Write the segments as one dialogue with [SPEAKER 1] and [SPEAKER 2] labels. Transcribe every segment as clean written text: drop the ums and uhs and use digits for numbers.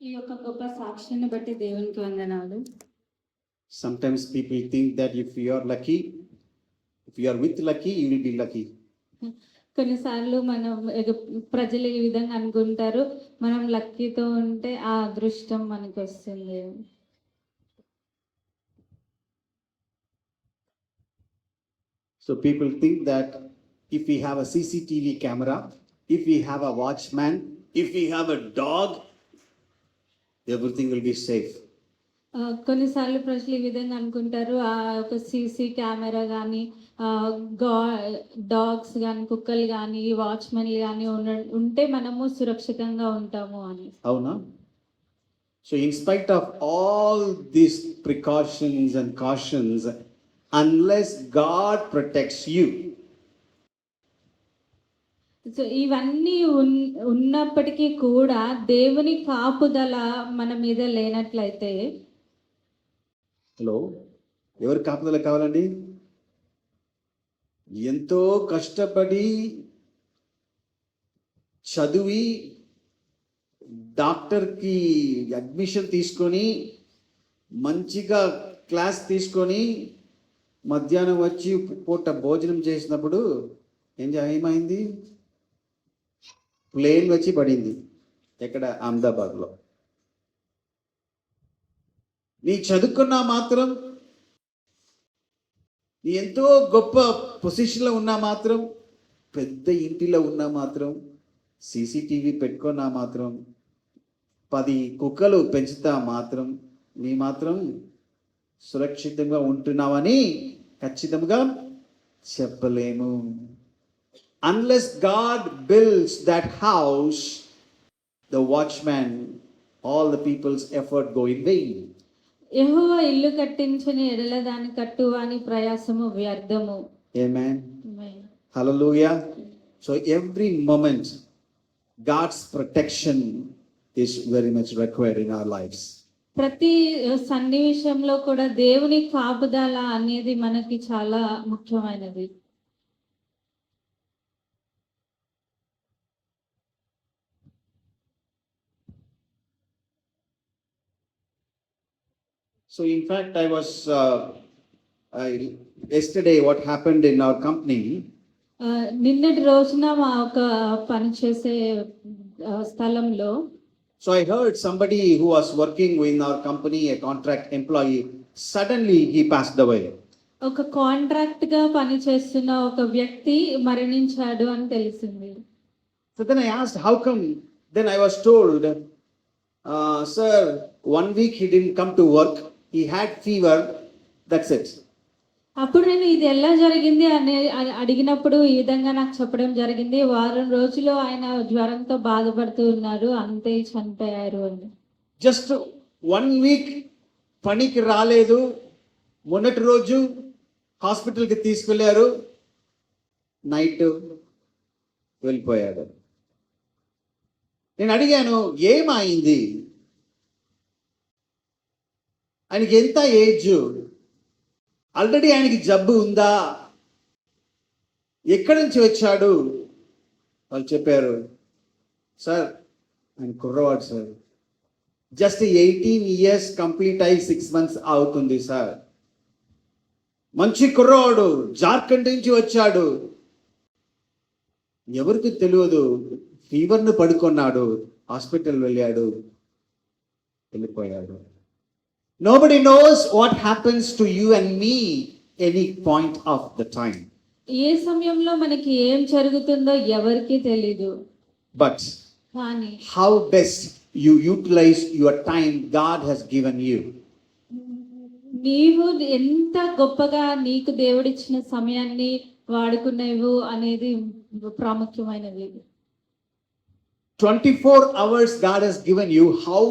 [SPEAKER 1] ఈ యొక్క గొప్ప సాక్ష్యాన్ని బట్టి దేవునికి వందనాలు.
[SPEAKER 2] Sometimes people think that if you are lucky, if you are with lucky, you will be lucky.
[SPEAKER 1] కొన్నిసార్లు మనం ప్రజలు ఈ విధంగా అనుకుంటారు, మనం లక్కీతో ఉంటే ఆ అదృష్టం మనకు వస్తుంది.
[SPEAKER 2] So people think that if we have a CCTV camera, if we have a watchman, if we have a dog, everything will be safe.
[SPEAKER 1] కొన్నిసార్లు ప్రజలు ఈ విధంగా అనుకుంటారు, ఆ ఒక సీసీ కెమెరా కానీ, డాగ్స్ కానీ, కుక్కలు కానీ, వాచ్మెన్లు కానీ ఉంటే మనము సురక్షితంగా ఉంటాము అని.
[SPEAKER 2] అవునా? So in spite of all these precautions and cautions, unless God protects you,
[SPEAKER 1] so ఇవన్నీ ఉన్నప్పటికీ కూడా దేవుని కాపుదల మన మీద లేనట్లయితే,
[SPEAKER 2] హలో, ఎవరి కాపుదల కావాలండి? ఎంతో కష్టపడి చదివి డాక్టర్కి అడ్మిషన్ తీసుకొని మంచిగా క్లాస్ తీసుకొని మధ్యాహ్నం వచ్చి పూట భోజనం చేసినప్పుడు ఏమైంది? ప్లేన్ వచ్చి పడింది. ఎక్కడ? అహ్మదాబాద్లో. నీ చదువుకున్నా మాత్రం, నీ ఎంతో గొప్ప పొజిషన్లో ఉన్నా మాత్రం, పెద్ద ఇంటిలో ఉన్నా మాత్రం, సీసీటీవీ పెట్టుకున్నా మాత్రం, 10 కుక్కలు పెంచుతా మాత్రం, నీ మాత్రం సురక్షితంగా ఉంటున్నావని ఖచ్చితంగా చెప్పలేము. Unless God builds that house, the watchman, all the people's effort go in vain.
[SPEAKER 1] యెహోవా ఇల్లు కట్టించని ఎడల దాని కట్టువాని ప్రయాసము వ్యర్థము.
[SPEAKER 2] Amen. Hallelujah. So every moment God's protection is very much required in our lives.
[SPEAKER 1] ప్రతి సన్నివేశంలో కూడా దేవుని కాపుదల అనేది మనకి చాలా ముఖ్యమైనది.
[SPEAKER 2] So in fact, yesterday what happened in our company,
[SPEAKER 1] నిన్నటి రోజున మా ఒక పనిచేసే స్థలంలో,
[SPEAKER 2] so I heard somebody who was working in our company, a contract employee, suddenly he passed away.
[SPEAKER 1] ఒక కాంట్రాక్ట్ గా పనిచేస్తున్న ఒక వ్యక్తి మరణించాడు అని తెలిసింది.
[SPEAKER 2] So then I asked, how come? Then I was told, sir, 1 week he didn't come to work. He had fever. That's it.
[SPEAKER 1] అప్పుడు నేను ఇది ఎలా జరిగింది అని అడిగినప్పుడు ఈ విధంగా నాకు చెప్పడం జరిగింది, వారం రోజులు ఆయన జ్వరంతో బాధపడుతూ ఉన్నారు, అంతే చనిపోయారు అని.
[SPEAKER 2] జస్ట్ 1 week పనికి రాలేదు, మొన్నటి రోజు హాస్పిటల్కి తీసుకెళ్లారు, నైట్ వెళ్ళిపోయాడు. నేను అడిగాను, ఏమైంది? ఆయనకి ఎంత ఏజ్? ఆల్రెడీ ఆయనకి జబ్బు ఉందా? ఎక్కడి నుంచి వచ్చాడు? వాళ్ళు చెప్పారు, సార్ ఆయన కుర్రవాడు సార్, జస్ట్ 18 years కంప్లీట్ అయి 6 months అవుతుంది సార్. మంచి కుర్రవాడు, జార్ఖండ్ నుంచి వచ్చాడు. ఎవరికి తెలియదు, ఫీవర్ను పడుకున్నాడు, హాస్పిటల్ వెళ్ళాడు, వెళ్ళిపోయాడు. Nobody knows what happens to you and me any point of the time.
[SPEAKER 1] ఏ సమయంలో మనకి ఏం జరుగుతుందో ఎవరికీ తెలీదు.
[SPEAKER 2] But
[SPEAKER 1] కానీ
[SPEAKER 2] how best you utilize your time God has given you.
[SPEAKER 1] నీవు ఎంత గొప్పగా నీకు దేవుడిచ్చిన సమయాన్ని వాడుకునేవు అనేది ప్రాముఖ్యమైనది.
[SPEAKER 2] 24 hours God has given you. How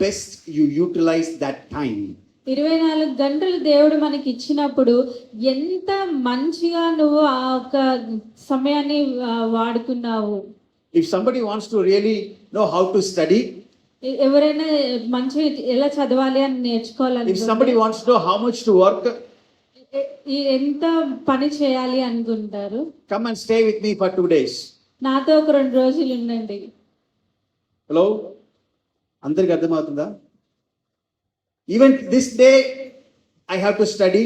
[SPEAKER 2] best you utilize that time.
[SPEAKER 1] 24 గంటలు దేవుడు మనకి ఇచ్చినప్పుడు ఎంత మంచిగా నువ్వు ఆ ఒక సమయాన్ని వాడుకున్నావు.
[SPEAKER 2] If somebody wants to really know how to study,
[SPEAKER 1] ఎవరైనా మంచి ఎలా చదవాలి అని నేర్చుకోవాలి,
[SPEAKER 2] if somebody wants to know how much to work,
[SPEAKER 1] ఎంత పని చేయాలి అనుకుంటారు,
[SPEAKER 2] come and stay with me for 2 days.
[SPEAKER 1] నాతో ఒక 2 రోజులు ఉండండి.
[SPEAKER 2] Hello? అందరికి అర్థమవుతుందా? Even this day I have to study,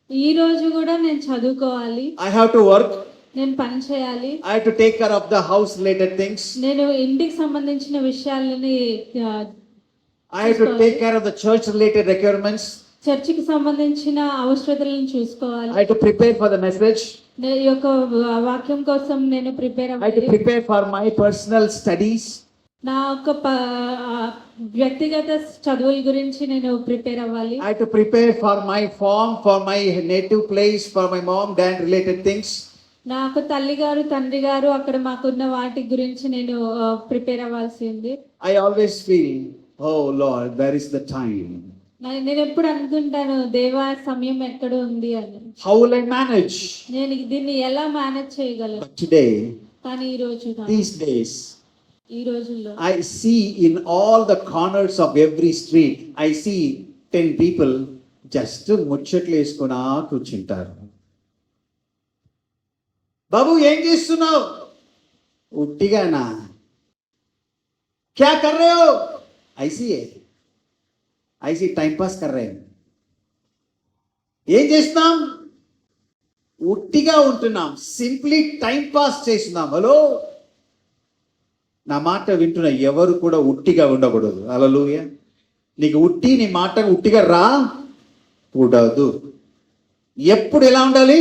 [SPEAKER 1] ఈ రోజు కూడా నేను చదువుకోవాలి,
[SPEAKER 2] ఐ హ్యావ్ టు వర్క్,
[SPEAKER 1] నేను పని చేయాలి,
[SPEAKER 2] I have to take care of the house related things,
[SPEAKER 1] నేను ఇంటికి సంబంధించిన విషయాలని
[SPEAKER 2] I have to take care of the church related requirements,
[SPEAKER 1] చర్చికి సంబంధించిన అవసరతలను చూసుకోవాలి,
[SPEAKER 2] I have to prepare for the message,
[SPEAKER 1] ఈ యొక్క వాక్యం కోసం నేను ప్రిపేర్
[SPEAKER 2] ఐ హ్యావ్ టు
[SPEAKER 1] అవ్వాలి,
[SPEAKER 2] prepare for my personal studies,
[SPEAKER 1] నా యొక్క వ్యక్తిగత చదువుల గురించి నేను ప్రిపేర్ అవ్వాలి,
[SPEAKER 2] I have to prepare for my farm, for my native place, for my mom, dad related things.
[SPEAKER 1] నాకు తల్లి గారు తండ్రి గారు అక్కడ మాకున్న వాటి గురించి నేను ప్రిపేర్ అవ్వాల్సి ఉంది.
[SPEAKER 2] I always feel, oh Lord, where is the time?
[SPEAKER 1] నేను ఎప్పుడు అనుకుంటాను, దేవా సమయం ఎక్కడ ఉంది అని.
[SPEAKER 2] How will I manage?
[SPEAKER 1] నేను దీన్ని ఎలా మేనేజ్ చేయగలను?
[SPEAKER 2] But today,
[SPEAKER 1] కానీ ఈ రోజు
[SPEAKER 2] these days,
[SPEAKER 1] ఈ రోజుల్లో
[SPEAKER 2] I see in all the corners of every street, I see 10 people just ముచ్చట్లు వేసుకున్నా కూర్చుంటారు. బాబు ఏం చేస్తున్నావు? ఉట్టిగానా? క్యా కర్ రహే హో? ఐసీ టైం పాస్ కర్ రహే. ఏం చేస్తున్నాం? ఉట్టిగా ఉంటున్నాం, సింప్లీ టైం పాస్ చేస్తున్నాం. హలో, నా మాట వింటున్న ఎవరు కూడా ఉట్టిగా ఉండకూడదు. హల్లెలూయా. నీకు నీ మాట ఉట్టిగా రా కూడదు. ఎప్పుడు ఎలా ఉండాలి?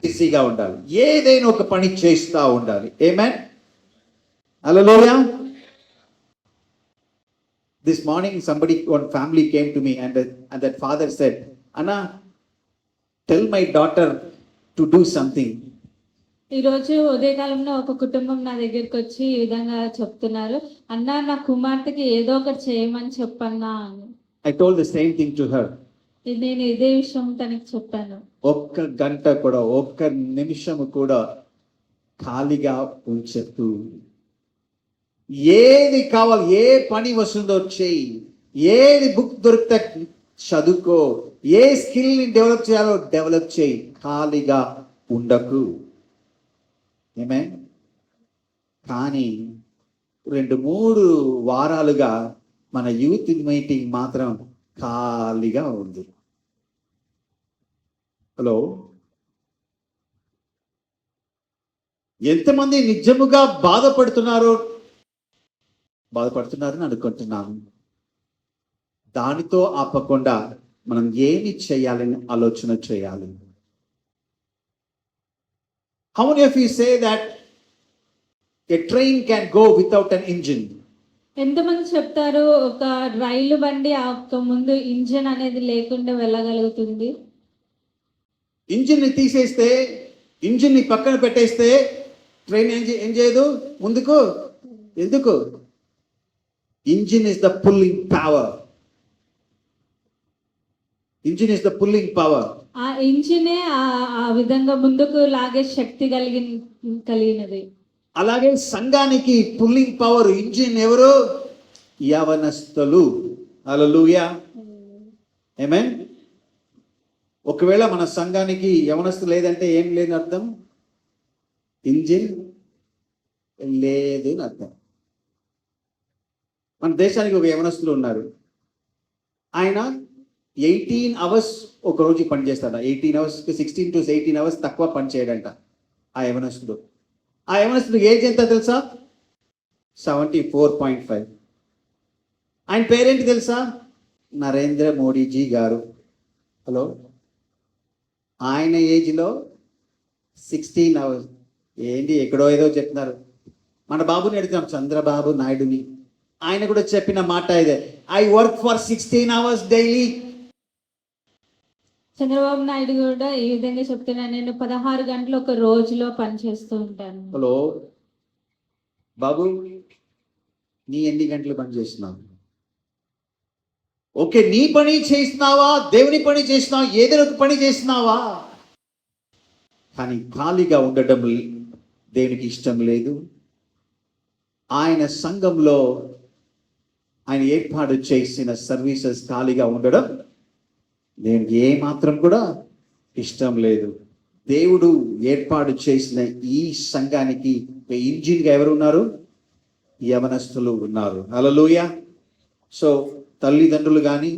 [SPEAKER 2] బిజీగా ఉండాలి, ఏదైనా ఒక పని చేస్తూ ఉండాలి. ఆమేన్. హల్లెలూయా. This morning one family came to me and that father said, Anna, tell my daughter to do something.
[SPEAKER 1] ఈరోజు ఉదయకాలంలో ఒక కుటుంబం నా దగ్గరికి వచ్చి ఈ విధంగా చెప్తున్నారు, అన్నా నా కుమార్తెకి ఏదో ఒకటి చేయమని చెప్పన్నా అని.
[SPEAKER 2] I told the same thing to her.
[SPEAKER 1] నేను ఇదే విషయం తనకి చెప్పాను.
[SPEAKER 2] ఒక్క గంట కూడా, ఒక్క నిమిషం కూడా ఖాళీగా ఉంచకు. ఏది కావాలి, ఏ పని వస్తుందో చేయి, ఏది బుక్ దొరికితే చదువుకో, ఏ స్కిల్ని డెవలప్ చేయాలో డెవలప్ చేయి, ఖాళీగా ఉండకు. ఏమే? కానీ 2-3 వారాలుగా మన యూత్ మీటింగ్ మాత్రం ఖాళీగా ఉంది. హలో, ఎంతమంది నిజముగా బాధపడుతున్నారని అనుకుంటున్నాను. దానితో ఆపకుండా మనం ఏమి చేయాలని ఆలోచన చేయాలి. How many of you say that a train can go without an engine?
[SPEAKER 1] ఎంతమంది చెప్తారు ఒక రైలు బండి ఆ ఒక్క ముందు ఇంజిన్ అనేది లేకుండా వెళ్ళగలుగుతుంది?
[SPEAKER 2] ఇంజిన్ ని తీసేస్తే, ఇంజిన్ ని పక్కన పెట్టేస్తే ట్రైన్ ఏం చేయదు ముందుకు. ఎందుకు? Engine is the pulling power. Engine is the pulling power.
[SPEAKER 1] ఆ ఇంజినే ఆ విధంగా ముందుకు లాగే శక్తి కలిగినది.
[SPEAKER 2] అలాగే సంఘానికి పుల్లింగ్ పవర్, ఇంజిన్ ఎవరు? యవనస్తులు. హల్లెలూయా. ఆమేన్. ఒకవేళ మన సంఘానికి యవనస్తులు లేదంటే ఏం లేని అర్థం? ఇంజిన్ లేదు అని అర్థం. మన దేశానికి ఒక యవనస్తులు ఉన్నారు. ఆయన 18 hours ఒక రోజు పని చేస్తాడు. 18 hours, 16 to 18 hours తక్కువ పని చేయడంట ఆ యవనస్తుడు. ఆ యవనస్తుడు ఏజ్ ఎంత తెలుసా? 74.5. ఆయన పేరేంటి తెలుసా? నరేంద్ర మోడీజీ గారు. హలో, ఆయన ఏజ్లో 16 hours ఏంటి, ఎక్కడో ఏదో చెప్తున్నారు. మన బాబుని అడుగుతాం, చంద్రబాబు నాయుడుని, ఆయన కూడా చెప్పిన మాట ఇదే, I work for 16 hours daily.
[SPEAKER 1] Chandrababu Naidu కూడా ఈ విధంగా చెప్తున్నాను, నేను 16 గంటలు ఒక రోజులో పని చేస్తూ ఉంటాను.
[SPEAKER 2] హలో బాబు, నీ ఎన్ని గంటలు పని చేస్తున్నావు? ఓకే, నీ పని చేస్తున్నావా, దేవుని పని చేస్తున్నావా, ఏదైనా ఒక పని చేస్తున్నావా? కానీ ఖాళీగా ఉండడం దేవునికి ఇష్టం లేదు. ఆయన సంఘంలో ఆయన ఏర్పాటు చేసిన సర్వీసెస్ ఖాళీగా ఉండడం దేవునికి ఏ మాత్రం కూడా ఇష్టం లేదు. దేవుడు ఏర్పాటు చేసిన ఈ సంఘానికి ఇంజిన్గా ఎవరు ఉన్నారు? యవనస్తులు ఉన్నారు. హల్లెలూయా. సో తల్లిదండ్రులు కానీ,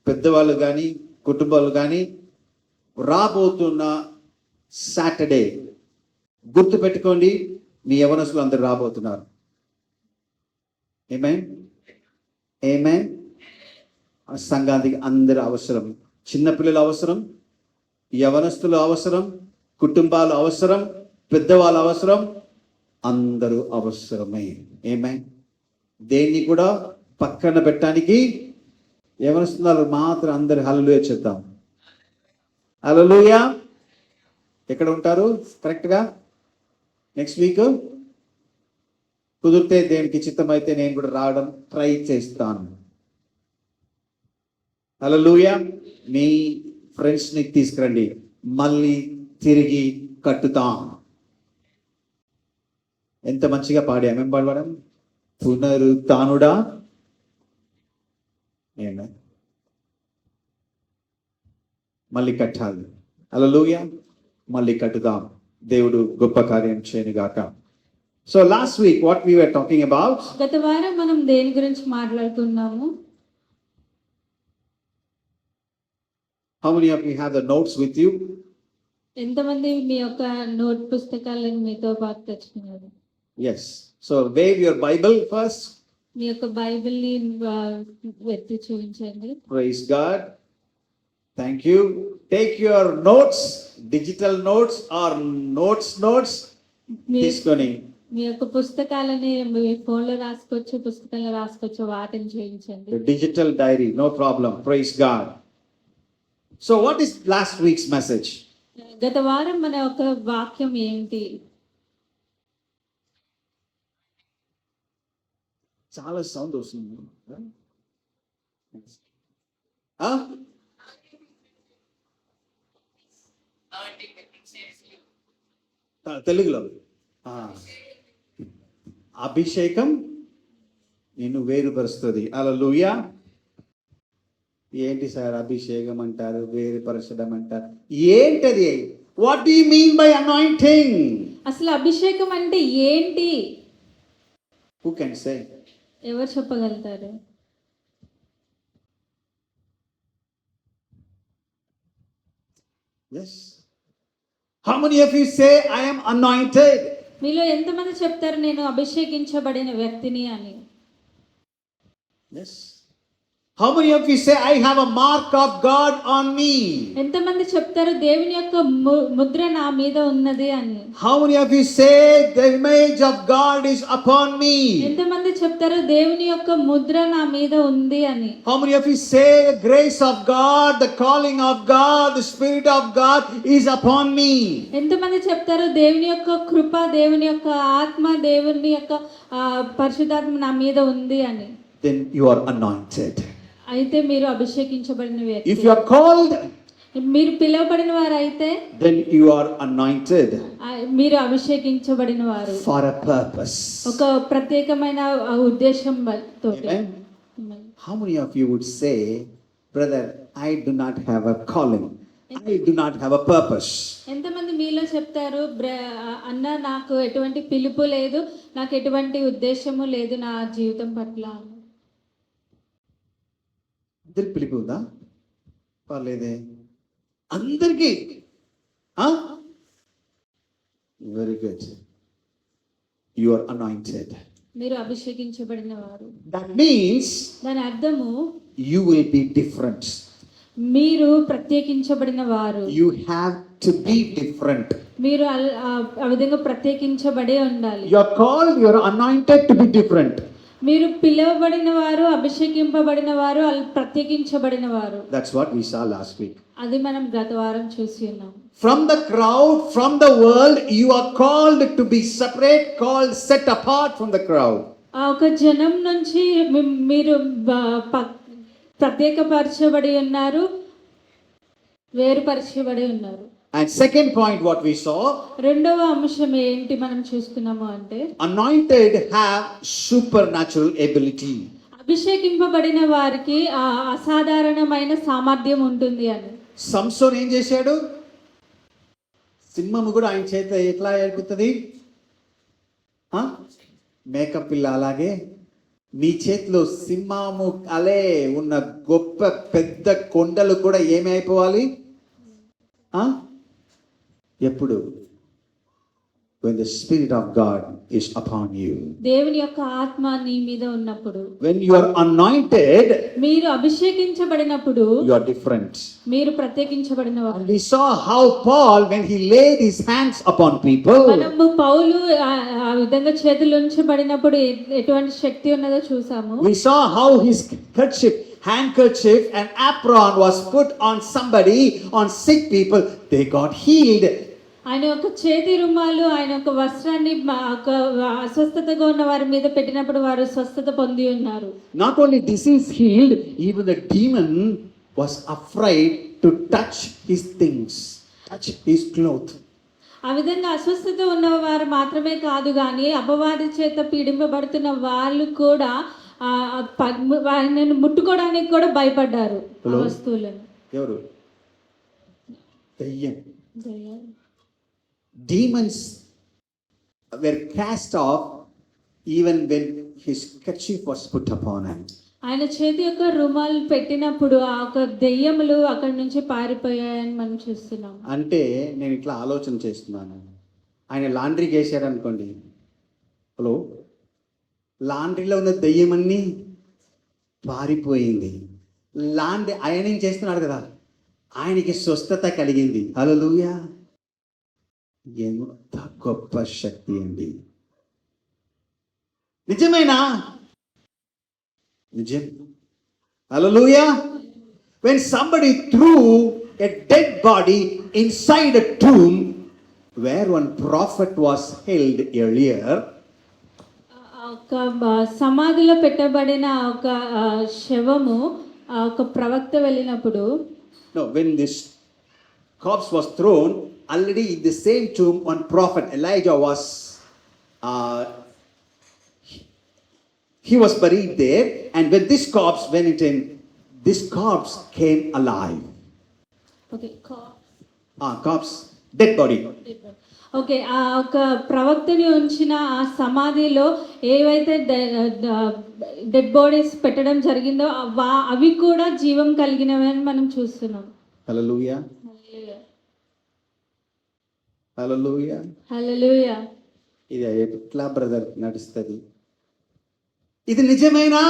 [SPEAKER 2] పెద్దవాళ్ళు కానీ, కుటుంబాలు కానీ రాబోతున్న సాటర్డే గుర్తుపెట్టుకోండి, మీ యవనస్తులు అందరు రాబోతున్నారు. ఆమేన్, ఆమేన్. సంఘానికి అందరు అవసరం. చిన్నపిల్లలు అవసరం, యవనస్తులు అవసరం, కుటుంబాలు అవసరం, పెద్దవాళ్ళు అవసరం, అందరూ అవసరమే. ఆమేన్. దేన్ని కూడా పక్కన పెట్టడానికి యవనస్తులు మాత్రం అందరు హల్లెలూయా చెప్తాం. హల్లెలూయా. ఎక్కడ ఉంటారు కరెక్ట్గా? నెక్స్ట్ వీక్ కుదిరితే దేనికి చిత్తమైతే నేను కూడా రావడం ట్రై చేస్తాను. హల్లెలూయా. మీ ఫ్రెండ్స్ని తీసుకురండి, మళ్ళీ తిరిగి కట్టుతాం. ఎంత మంచిగా పాడాం. ఏం పాడడం? పునరుత్థానుడా. ఏమే మళ్ళీ కట్టాలి. హల్లెలూయా. మళ్ళీ కట్టుదాం. దేవుడు గొప్ప కార్యం చేయనుగాక. So last week what we were talking about?
[SPEAKER 1] గత వారం మనం దేని గురించి మాట్లాడుకున్నాము?
[SPEAKER 2] How many of you have the notes with you?
[SPEAKER 1] ఎంతమంది మీ యొక్క నోట్ పుస్తకాలను మీతో పాటు తెచ్చుకున్నారు?
[SPEAKER 2] Yes. So wave your Bible first.
[SPEAKER 1] మీ యొక్క బైబిల్ని ఎత్తి చూపించండి.
[SPEAKER 2] Praise God. Thank you. Take your notes, digital notes or notes
[SPEAKER 1] మీ
[SPEAKER 2] తీసుకొని
[SPEAKER 1] మీ యొక్క పుస్తకాలని మీ ఫోన్లో రాసుకోవచ్చు, పుస్తకంలో రాసుకోవచ్చు, వాటిని చూపించండి.
[SPEAKER 2] digital diary, no problem. Praise God. So what is last week's message?
[SPEAKER 1] గత వారం మన యొక్క వాక్యం ఏంటి?
[SPEAKER 2] చాలా సౌండ్ వస్తుంది. తెలుగులో అభిషేకం నిన్ను వేరుపరుస్తుంది. హల్లెలూయా. ఏంటి సార్ అభిషేకం అంటారు, వేరుపరచడం అంటారు, ఏంటది? What do you mean by anointing?
[SPEAKER 1] అసలు అభిషేకం అంటే ఏంటి?
[SPEAKER 2] Who can say?
[SPEAKER 1] ఎవరు చెప్పగలుగుతారు?
[SPEAKER 2] Yes. How many of you say I am anointed?
[SPEAKER 1] మీలో ఎంతమంది చెప్తారు నేను అభిషేకించబడిన వ్యక్తిని అని?
[SPEAKER 2] Yes. How many of you say I have a mark of God on me?
[SPEAKER 1] ఎంతమంది చెప్తారు దేవుని యొక్క ముద్ర నా మీద ఉన్నది అని?
[SPEAKER 2] How many of you say the image of God is upon me?
[SPEAKER 1] ఎంతమంది చెప్తారు దేవుని యొక్క ముద్ర నా మీద ఉంది అని?
[SPEAKER 2] How many of you say the grace of God, the calling of God, the spirit of God is upon me?
[SPEAKER 1] ఎంతమంది చెప్తారు దేవుని యొక్క కృప, దేవుని యొక్క ఆత్మ, దేవుని యొక్క పరిశుద్ధాత్మ నా మీద ఉంది అని?
[SPEAKER 2] Then you are anointed.
[SPEAKER 1] అయితే మీరు అభిషేకించబడిన వ్యక్తి.
[SPEAKER 2] If you are called,
[SPEAKER 1] మీరు పిలువబడిన వారు అయితే
[SPEAKER 2] then you are anointed
[SPEAKER 1] మీరు అభిషేకించబడిన వారు
[SPEAKER 2] for a purpose.
[SPEAKER 1] ఒక ప్రత్యేకమైన ఉద్దేశంతో.
[SPEAKER 2] Amen. How many of you would say, brother, I do not have a calling, I do not have a purpose?
[SPEAKER 1] ఎంతమంది మీలో చెప్తారు అన్న నాకు ఎటువంటి పిలుపు లేదు, నాకు ఎటువంటి ఉద్దేశము లేదు నా జీవితం పట్ల?
[SPEAKER 2] అందరికి పిలుపు ఉందా? పర్లేదే, అందరికీ. Very good. You are anointed.
[SPEAKER 1] మీరు అభిషేకించబడిన వారు.
[SPEAKER 2] దట్ మీన్స్
[SPEAKER 1] దాని అర్థము
[SPEAKER 2] యు విల్ బి డిఫరెంట్.
[SPEAKER 1] మీరు ప్రత్యేకించబడిన వారు.
[SPEAKER 2] You have to be different.
[SPEAKER 1] మీరు ఆ విధంగా ప్రత్యేకించబడే ఉండాలి.
[SPEAKER 2] You are called, you are anointed to be different.
[SPEAKER 1] మీరు పిలువబడిన వారు, అభిషేకింపబడిన వారు, ప్రత్యేకించబడిన వారు.
[SPEAKER 2] That's what we saw last week.
[SPEAKER 1] అది మనం గత వారం చూసి ఉన్నాం.
[SPEAKER 2] From the crowd, from the world, you are called to be separate, called set apart from the crowd.
[SPEAKER 1] ఒక జనం నుంచి మీరు ప్రత్యేకపరచబడి ఉన్నారు, వేరుపరచబడి ఉన్నారు.
[SPEAKER 2] And second point what we saw,
[SPEAKER 1] రెండవ అంశం ఏంటి మనం చూసుకున్నాము అంటే,
[SPEAKER 2] anointed have supernatural ability.
[SPEAKER 1] అభిషేకింపబడిన వారికి ఆ అసాధారణమైన సామర్థ్యం ఉంటుంది అని.
[SPEAKER 2] సంసోన్ ఏం చేశాడు? సింహము కూడా ఆయన చేత ఎట్లా ఏర్పుతుంది? మేకప్ పిల్ల అలాగే మీ చేతిలో సింహము అలే ఉన్న గొప్ప పెద్ద కొండలు కూడా ఏమి అయిపోవాలి ఆ? ఎప్పుడు when the spirit of God is upon you,
[SPEAKER 1] దేవుని యొక్క ఆత్మ నీ మీద ఉన్నప్పుడు,
[SPEAKER 2] when you are anointed,
[SPEAKER 1] మీరు అభిషేకించబడినప్పుడు
[SPEAKER 2] you are different.
[SPEAKER 1] మీరు ప్రత్యేకించబడిన వారు.
[SPEAKER 2] And we saw how Paul, when he laid his hands upon people,
[SPEAKER 1] మనము పౌలు ఆ విధంగా చేతులు ఉంచబడినప్పుడు ఎటువంటి శక్తి ఉన్నదో చూసాము.
[SPEAKER 2] we saw how his handkerchief and apron was put on somebody, on sick people, they got healed.
[SPEAKER 1] ఆయన ఒక చేతి రుమాలు, ఆయన ఒక వస్త్రాన్ని ఒక అస్వస్థతగా ఉన్న వారి మీద పెట్టినప్పుడు వారు స్వస్థత పొంది ఉన్నారు.
[SPEAKER 2] Not only disease healed, even the demon was afraid to touch his things, touch his cloth.
[SPEAKER 1] ఆ విధంగా అస్వస్థత ఉన్న వారు మాత్రమే కాదు కానీ అపవాది చేత పీడింపబడుతున్న వాళ్ళు కూడా వారిని ముట్టుకోవడానికి కూడా భయపడ్డారు ఆ వస్తువులను.
[SPEAKER 2] ఎవరు? Demons were cast off even when his kerchief was put upon him.
[SPEAKER 1] ఆయన చేతి యొక్క రుమాలు పెట్టినప్పుడు ఆ ఒక దెయ్యములు అక్కడి నుంచి పారిపోయాయని మనం చూస్తున్నాం.
[SPEAKER 2] అంటే నేను ఇట్లా ఆలోచన చేస్తున్నాను, ఆయన లాండ్రీకి వేసాడు అనుకోండి, హలో, లాండ్రీలో ఉన్న దెయ్యమన్నీ పారిపోయింది. ఆయనింగ్ చేస్తున్నాడు కదా, ఆయనకి స్వస్థత కలిగింది. హల్లెలూయా! ఎంత గొప్ప శక్తి అండి! నిజమేనా? నిజం. హల్లెలూయా! When somebody threw a dead body inside a tomb where one prophet was held earlier,
[SPEAKER 1] ఒక సమాధిలో పెట్టబడిన ఒక శవము ఒక ప్రవక్త వెళ్ళినప్పుడు,
[SPEAKER 2] no, when this corpse was thrown, already in the same tomb one prophet Elijah was he was buried there, and when this corpse went in, this corpse came alive.
[SPEAKER 1] okay,
[SPEAKER 2] corpse, dead body.
[SPEAKER 1] Okay, ఆ ఒక ప్రవక్తని ఉంచిన ఆ సమాధిలో ఏవైతే dead bodies పెట్టడం జరిగిందో అవి కూడా జీవం కలిగినవి అని మనం చూస్తున్నాం.
[SPEAKER 2] హల్లెలూయా! హల్లెలూయా!
[SPEAKER 1] హల్లెలూయా!
[SPEAKER 2] ఇది ఎట్లా బ్రదర్ నడుస్తుంది? ఇది నిజమేనా?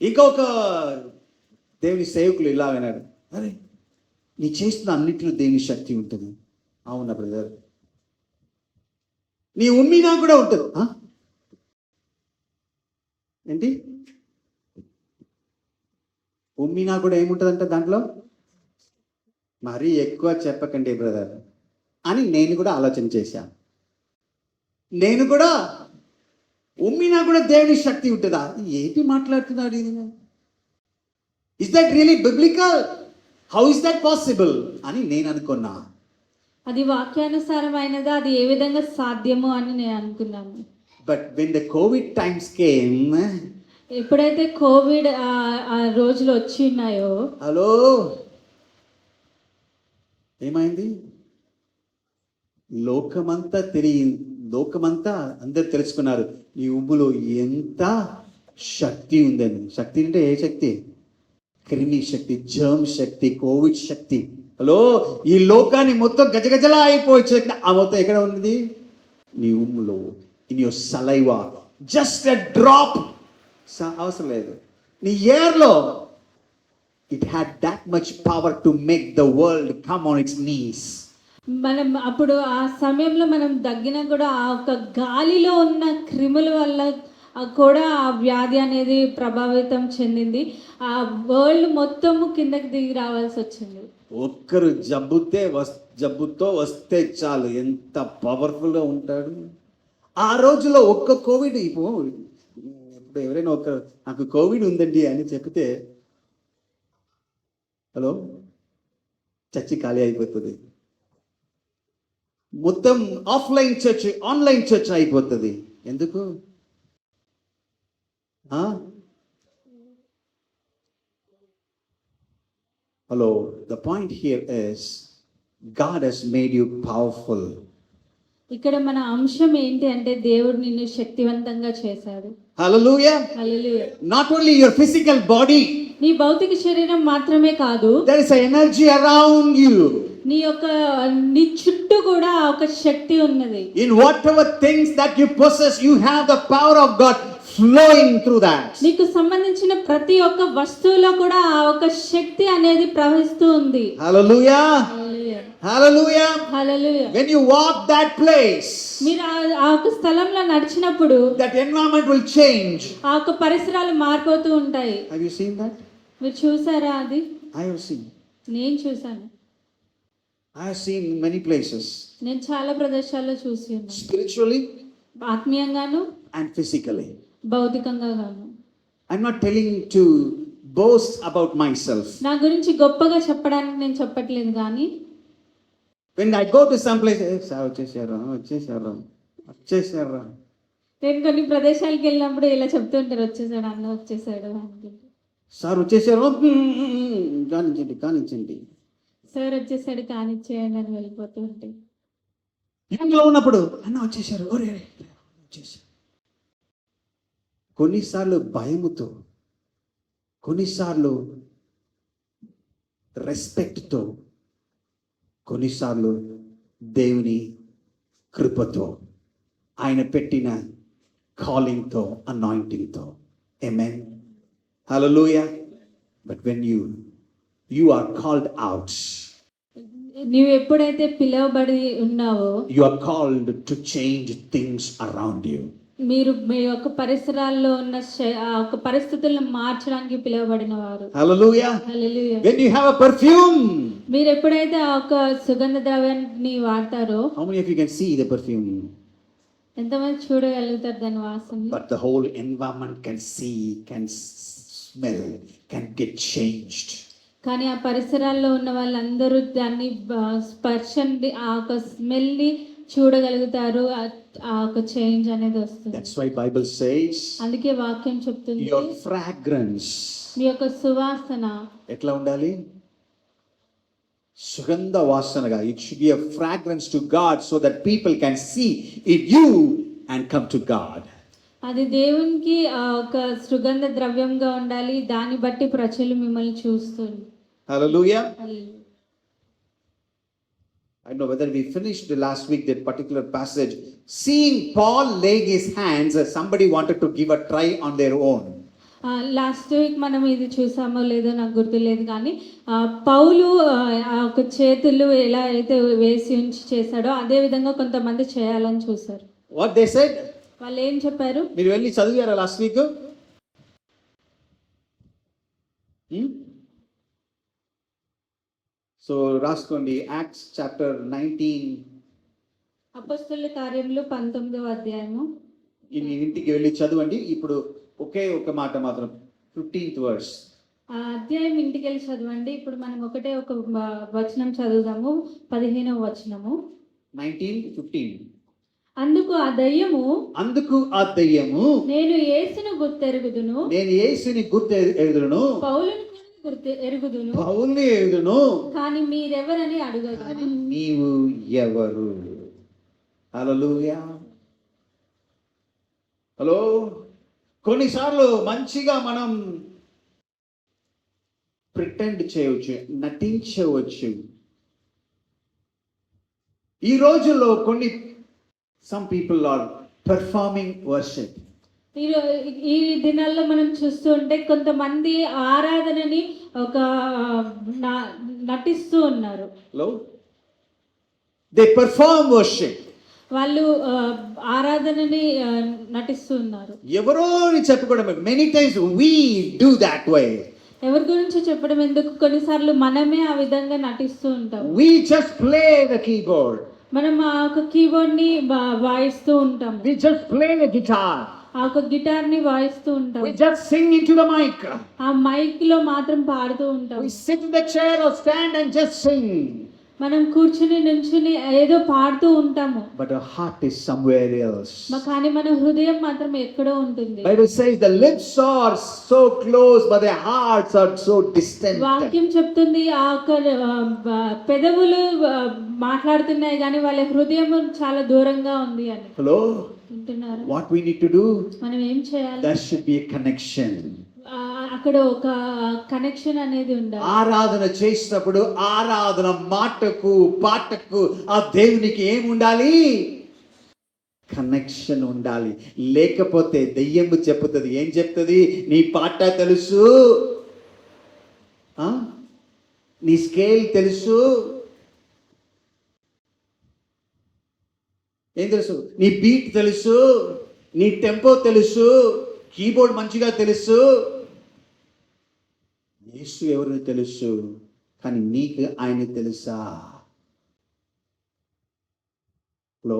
[SPEAKER 2] ఇంకొక దేవుని సేవకులు ఇలా వినారు, అరే నీ చేస్తున్న అన్నిటిలో దేవుని శక్తి ఉంటుంది. అవునా బ్రదర్? నీ ఉమ్మినా కూడా ఉంటుంది. ఏంటి ఉమ్మినా కూడా ఏముంటుందంట దాంట్లో? మరీ ఎక్కువ చెప్పకండి బ్రదర్ అని నేను కూడా ఆలోచన చేశాను. నేను కూడా ఉమ్మినా కూడా దేవుని శక్తి ఉంటుందా? ఏంటి మాట్లాడుతున్నాడు ఇది? Is that really biblical? How is that possible అని నేను అనుకున్నా.
[SPEAKER 1] అది వాక్యానుసారమైనదా? అది ఏ విధంగా సాధ్యము అని నేను అనుకున్నాను.
[SPEAKER 2] But when the Covid times came,
[SPEAKER 1] ఎప్పుడైతే కోవిడ్ ఆ రోజులు వచ్చి ఉన్నాయో,
[SPEAKER 2] హలో, ఏమైంది? లోకమంతా అందరు తెలుసుకున్నారు ఈ ఉమ్ములో ఎంత శక్తి ఉందని. శక్తి అంటే ఏ శక్తి? క్రిమి శక్తి, జర్మ్ శక్తి, కోవిడ్ శక్తి. హలో, ఈ లోకాన్ని మొత్తం గజగజలా అయిపోయి శక్తి ఆ మొత్తం ఎక్కడ ఉన్నది? నీ ఉమ్ములో, in your saliva. Just a drop, అవసరం లేదు, నీ ఎయిర్లో. It had that much power to make the world come on its knees.
[SPEAKER 1] మనం అప్పుడు ఆ సమయంలో మనం దగ్గిన కూడా ఆ ఒక గాలిలో ఉన్న క్రిముల వల్ల కూడా ఆ వ్యాధి అనేది ప్రభావితం చెందింది. ఆ వరల్డ్ మొత్తము కిందకి దిగి రావాల్సి వచ్చింది.
[SPEAKER 2] ఒక్కరు జబ్బుతో వస్తే చాలు, ఎంత పవర్ఫుల్గా ఉంటాడు. ఆ రోజులో ఒక్క కోవిడ్, ఇప్పుడు ఎవరైనా నాకు కోవిడ్ ఉందండి అని చెప్తే, హలో, చర్చి ఖాళీ అయిపోతుంది. మొత్తం ఆన్లైన్ చర్చ్ అయిపోతుంది. ఎందుకు? Hello, the point here is God has made you powerful.
[SPEAKER 1] ఇక్కడ మన అంశం ఏంటి అంటే దేవుడు నిన్ను శక్తివంతంగా చేశాడు.
[SPEAKER 2] Hallelujah.
[SPEAKER 1] Hallelujah.
[SPEAKER 2] Not only your physical body,
[SPEAKER 1] నీ భౌతిక శరీరం మాత్రమే కాదు,
[SPEAKER 2] there is an energy around you.
[SPEAKER 1] నీ చుట్టూ కూడా ఒక శక్తి ఉన్నది.
[SPEAKER 2] In whatever things that you possess, you have the power of God flowing through that.
[SPEAKER 1] నీకు సంబంధించిన ప్రతి ఒక్క వస్తువులో కూడా ఆ ఒక శక్తి అనేది ప్రవహిస్తూ ఉంది.
[SPEAKER 2] Hallelujah.
[SPEAKER 1] Hallelujah.
[SPEAKER 2] Hallelujah.
[SPEAKER 1] Hallelujah.
[SPEAKER 2] When you walk that place,
[SPEAKER 1] మీరు ఆ ఒక స్థలంలో నడిచినప్పుడు
[SPEAKER 2] that environment will change.
[SPEAKER 1] ఆ ఒక పరిసరాలు మారిపోతూ ఉంటాయి.
[SPEAKER 2] Have you seen that?
[SPEAKER 1] మీరు చూసారా అది?
[SPEAKER 2] I have seen.
[SPEAKER 1] నేను చూసాను.
[SPEAKER 2] I have seen in many places.
[SPEAKER 1] నేను చాలా ప్రదేశాల్లో చూసి ఉన్నాను.
[SPEAKER 2] Spiritually
[SPEAKER 1] ఆత్మీయంగాను
[SPEAKER 2] and physically.
[SPEAKER 1] భౌతికంగా గాను.
[SPEAKER 2] I'm not telling to boast about myself.
[SPEAKER 1] నా గురించి గొప్పగా చెప్పడానికి నేను చెప్పట్లేదు కానీ
[SPEAKER 2] When I go to some place, వచ్చేసారా.
[SPEAKER 1] నేను కొన్ని ప్రదేశాలకు వెళ్ళినప్పుడు ఇలా చెప్తూ ఉంటారు, వచ్చేసాడు అన్న వచ్చేసాడు అని.
[SPEAKER 2] సార్ వచ్చేసారు, కానించండి.
[SPEAKER 1] సార్ వచ్చేసాడు కానిచ్చేయండి అని వెళ్ళిపోతూ ఉంటాయి.
[SPEAKER 2] ఇంట్లో ఉన్నప్పుడు అన్న వచ్చేసారు, వచ్చేసారు. కొన్నిసార్లు భయముతో, కొన్నిసార్లు రెస్పెక్ట్తో, కొన్నిసార్లు దేవుని కృపతో, ఆయన పెట్టిన కాలింగ్తో, అనాయింటింగ్తో. ఆమేన్. హల్లెలూయా. But when you are called out,
[SPEAKER 1] నీవు ఎప్పుడైతే పిలువబడి ఉన్నావో,
[SPEAKER 2] you are called to change things around you.
[SPEAKER 1] మీరు మీ యొక్క పరిసరాల్లో ఉన్న ఆ ఒక పరిస్థితులను మార్చడానికి పిలువబడిన వారు.
[SPEAKER 2] Hallelujah.
[SPEAKER 1] Hallelujah.
[SPEAKER 2] When you have a perfume,
[SPEAKER 1] మీరు ఎప్పుడైతే ఆ ఒక సుగంధ ద్రవ్యాన్ని వాడతారో,
[SPEAKER 2] how many of you can see the perfume?
[SPEAKER 1] ఎంతమంది చూడగలుగుతారు దాని వాసన?
[SPEAKER 2] But the whole environment can see, can smell, can get changed.
[SPEAKER 1] కానీ ఆ పరిసరాల్లో ఉన్న వాళ్ళందరూ దాన్ని స్పర్శని, ఆ ఒక స్మెల్ని చూడగలుగుతారు. ఆ ఒక చేంజ్ అనేది వస్తుంది.
[SPEAKER 2] That's why Bible says,
[SPEAKER 1] అందుకే వాక్యం చెప్తుంది,
[SPEAKER 2] your fragrance,
[SPEAKER 1] మీ యొక్క సువాసన
[SPEAKER 2] ఎట్లా ఉండాలి? సుగంధ వాసనగా. It should be a fragrance to God so that people can see in you and come to God.
[SPEAKER 1] అది దేవునికి ఒక సుగంధ ద్రవ్యంగా ఉండాలి. దాన్ని బట్టి ప్రజలు మిమ్మల్ని చూస్తుంది.
[SPEAKER 2] Hallelujah. I don't know whether we finished last week that particular passage. Seeing Paul laying his hands, somebody wanted to give a try on their own.
[SPEAKER 1] Last week మనం ఇది చూసామో లేదో నాకు గుర్తులేదు కానీ పౌలు ఆ ఒక చేతులు ఎలా అయితే వేసి ఉంచి చేశాడో అదే విధంగా కొంతమంది చేయాలని చూశారు.
[SPEAKER 2] What they said?
[SPEAKER 1] వాళ్ళు ఏం చెప్పారు?
[SPEAKER 2] మీరు వెళ్ళి చదివారా లాస్ట్ వీక్? సో రాసుకోండి. Acts chapter 19.
[SPEAKER 1] అపొస్తలుల కార్యములు 19వ అధ్యాయము.
[SPEAKER 2] ఇంటికి వెళ్ళి చదవండి. ఇప్పుడు ఒకే ఒక మాట మాత్రం, 15th verse.
[SPEAKER 1] ఆ అధ్యాయం ఇంటికి వెళ్ళి చదవండి. ఇప్పుడు మనం ఒకటే ఒక వచనం చదువుదాము, 15వ వచనము.
[SPEAKER 2] 19:15.
[SPEAKER 1] అందుకు ఆ దయ్యము నేను యేసును గుర్తెరుగుదును, పౌలుని ఎరుగుదును, కానీ మీరెవరని అడుగగా
[SPEAKER 2] నీవు ఎవరు? హల్లెలూయా. హలో. కొన్నిసార్లు మంచిగా మనం ప్రిటెండ్ చేయవచ్చు, నటించవచ్చు. ఈ రోజుల్లో some people are performing worship.
[SPEAKER 1] ఈ దినాల్లో మనం చూస్తూ ఉంటే కొంతమంది ఆరాధనని ఒక నటిస్తూ ఉన్నారు.
[SPEAKER 2] Hello? They perform worship.
[SPEAKER 1] వాళ్ళు ఆరాధనని నటిస్తూ ఉన్నారు.
[SPEAKER 2] ఎవరో అని చెప్పుకోవడం. Many times we do that way.
[SPEAKER 1] ఎవరి గురించి చెప్పడం ఎందుకు? కొన్నిసార్లు మనమే ఆ విధంగా నటిస్తూ ఉంటాం.
[SPEAKER 2] We just play the keyboard.
[SPEAKER 1] మనం ఆ ఒక కీబోర్డ్ ని వాయిస్తూ ఉంటాం.
[SPEAKER 2] We just play the guitar.
[SPEAKER 1] ఆ ఒక గిటార్ ని వాయిస్తూ ఉంటాం.
[SPEAKER 2] We just sing into the mic.
[SPEAKER 1] ఆ మైక్ లో మాత్రం పాడుతూ ఉంటాం.
[SPEAKER 2] We sit in the chair or stand and just sing.
[SPEAKER 1] మనం కూర్చుని నుంచుని ఏదో పాడుతూ ఉంటాము,
[SPEAKER 2] but our heart is somewhere else.
[SPEAKER 1] కానీ మన హృదయం మాత్రం ఎక్కడో ఉంటుంది.
[SPEAKER 2] Bible says the lips are so close, but their hearts are so distant.
[SPEAKER 1] వాక్యం చెప్తుంది ఆ పెదవులు మాట్లాడుతున్నాయి కానీ వాళ్ళ హృదయం చాలా దూరంగా ఉంది అని.
[SPEAKER 2] Hello?
[SPEAKER 1] వింటున్నారా?
[SPEAKER 2] What we need to do?
[SPEAKER 1] మనం ఏం చేయాలి?
[SPEAKER 2] There should be a connection.
[SPEAKER 1] అక్కడ ఒక కనెక్షన్ అనేది ఉండాలి.
[SPEAKER 2] ఆరాధన చేసినప్పుడు ఆరాధన మాటకు పాటకు ఆ దేవునికి ఏముండాలి? కనెక్షన్ ఉండాలి. లేకపోతే దెయ్యం చెప్తుంది. ఏం చెప్తుంది? నీ పాట తెలుసు, నీ స్కేల్ తెలుసు, ఏం తెలుసు? నీ బీట్ తెలుసు, నీ టెంపో తెలుసు, కీబోర్డ్ మంచిగా తెలుసు. యేసు ఎవరిని తెలుసు, కానీ నీకు ఆయన తెలుసా? హలో?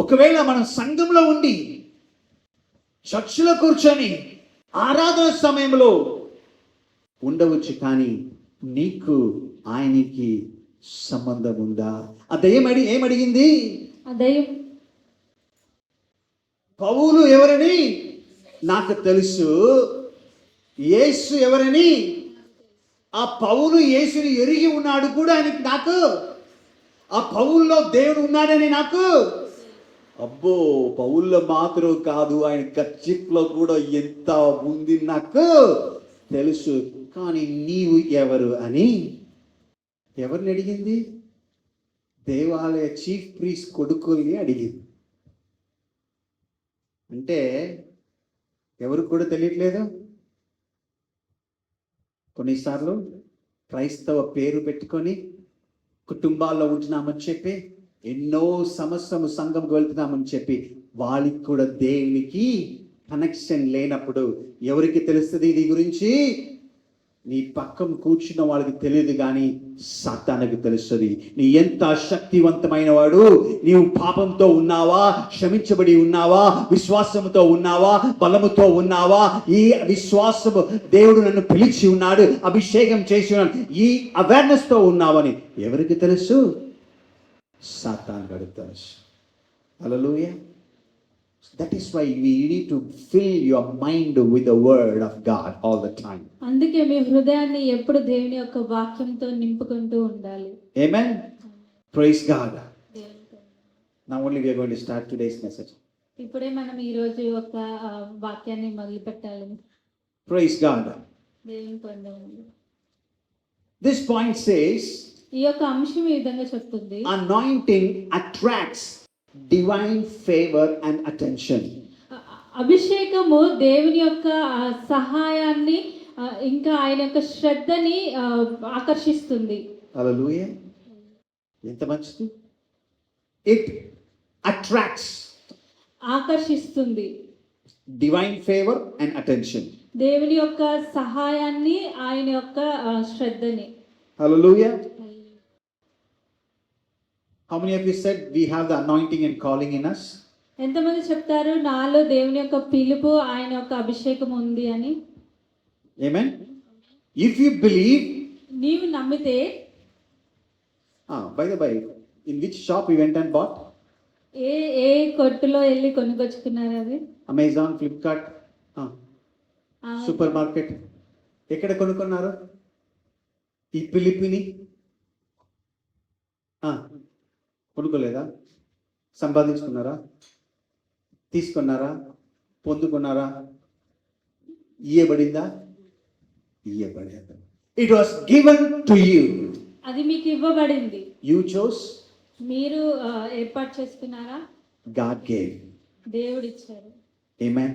[SPEAKER 2] ఒకవేళ మనం సంఘంలో ఉండి చర్చిలో కూర్చొని ఆరాధన సమయంలో ఉండవచ్చు, కానీ నీకు ఆయనకి సంబంధం ఉందా? ఆ దయ్యం ఏమడిగింది?
[SPEAKER 1] ఆ దయ్యం
[SPEAKER 2] పౌలు ఎవరని నాకు తెలుసు, యేసు ఎవరని. ఆ పౌలు యేసుని ఎరిగి ఉన్నాడు కూడా ఆయనకి, నాకు ఆ పౌల్లో దేవుడు ఉన్నాడని నాకు. అబ్బో, పౌల్లో మాత్రం కాదు, ఆయన కచ్చిప్లో కూడా ఎంత ఉంది నాకు తెలుసు. కానీ నీవు ఎవరు అని ఎవరిని అడిగింది? దేవాలయ చీఫ్ ప్రీస్ట్ కొడుకుల్ని అడిగింది. అంటే ఎవరికి కూడా తెలియట్లేదు. కొన్నిసార్లు క్రైస్తవ పేరు పెట్టుకొని కుటుంబాల్లో ఉంటున్నామని చెప్పి, ఎన్నో సంవత్సరం సంఘంకి వెళ్తున్నామని చెప్పి, వాళ్ళకి కూడా దేవునికి కనెక్షన్ లేనప్పుడు ఎవరికి తెలుస్తుంది ఇది గురించి? నీ పక్కన కూర్చున్న వాళ్ళకి తెలియదు, కానీ సాతానుకు తెలుస్తుంది. నీ ఎంత శక్తివంతమైన వాడు, నీవు పాపంతో ఉన్నావా, క్షమించబడి ఉన్నావా, విశ్వాసంతో ఉన్నావా, బలముతో ఉన్నావా, ఈ విశ్వాసము దేవుడు నన్ను పిలిచి ఉన్నాడు, అభిషేకం చేసి ఉన్నాడు, ఈ అవేర్నెస్ తో ఉన్నావని ఎవరికి తెలుసు? సాతానుకు తెలుసు. హల్లెలూయా. That is why we need to fill your mind with the word of God all the time.
[SPEAKER 1] అందుకే మీ హృదయాన్ని ఎప్పుడు దేవుని యొక్క వాక్యంతో నింపుకుంటూ ఉండాలి.
[SPEAKER 2] Amen. Praise God. Now only we are going to start today's message.
[SPEAKER 1] ఇప్పుడే మనం ఈ రోజు ఒక వాక్యాన్ని మొదలు పెట్టాలి.
[SPEAKER 2] Praise God.
[SPEAKER 1] దేవుని పొందము.
[SPEAKER 2] This point says,
[SPEAKER 1] ఈ యొక్క అంశం ఈ విధంగా చెప్తుంది,
[SPEAKER 2] anointing attracts divine favor and attention.
[SPEAKER 1] అభిషేకము దేవుని యొక్క సహాయాన్ని ఇంకా ఆయన యొక్క శ్రద్ధని ఆకర్షిస్తుంది.
[SPEAKER 2] హల్లెలూయా. ఎంత మంచిది. It attracts,
[SPEAKER 1] ఆకర్షిస్తుంది,
[SPEAKER 2] divine favor and attention.
[SPEAKER 1] దేవుని యొక్క సహాయాన్ని, ఆయన యొక్క శ్రద్ధని.
[SPEAKER 2] Hallelujah. How many of you said we have the anointing and calling in us?
[SPEAKER 1] ఎంతమంది చెప్తారు నాలో దేవుని యొక్క పిలుపు, ఆయన యొక్క అభిషేకం ఉంది అని?
[SPEAKER 2] Amen. If you believe,
[SPEAKER 1] నీవు నమ్మితే.
[SPEAKER 2] by the way, in which shop you went and bought?
[SPEAKER 1] ఏ కొట్టులో వెళ్ళి కొనుకొచ్చుకున్నారు అది?
[SPEAKER 2] Amazon, Flipkart, supermarket. ఎక్కడ కొనుక్కున్నారు ఈ పిలిపిని? కొనుక్కోలేదా? సంపాదించుకున్నారా? తీసుకున్నారా? పొందుకున్నారా? ఇయ్యబడిందా? ఇయ్యబడేది. It was given to you.
[SPEAKER 1] అది మీకు ఇవ్వబడింది.
[SPEAKER 2] You chose.
[SPEAKER 1] మీరు ఏర్పాటు చేసుకున్నారా?
[SPEAKER 2] God gave.
[SPEAKER 1] దేవుడు ఇచ్చారు.
[SPEAKER 2] ఆమేన్.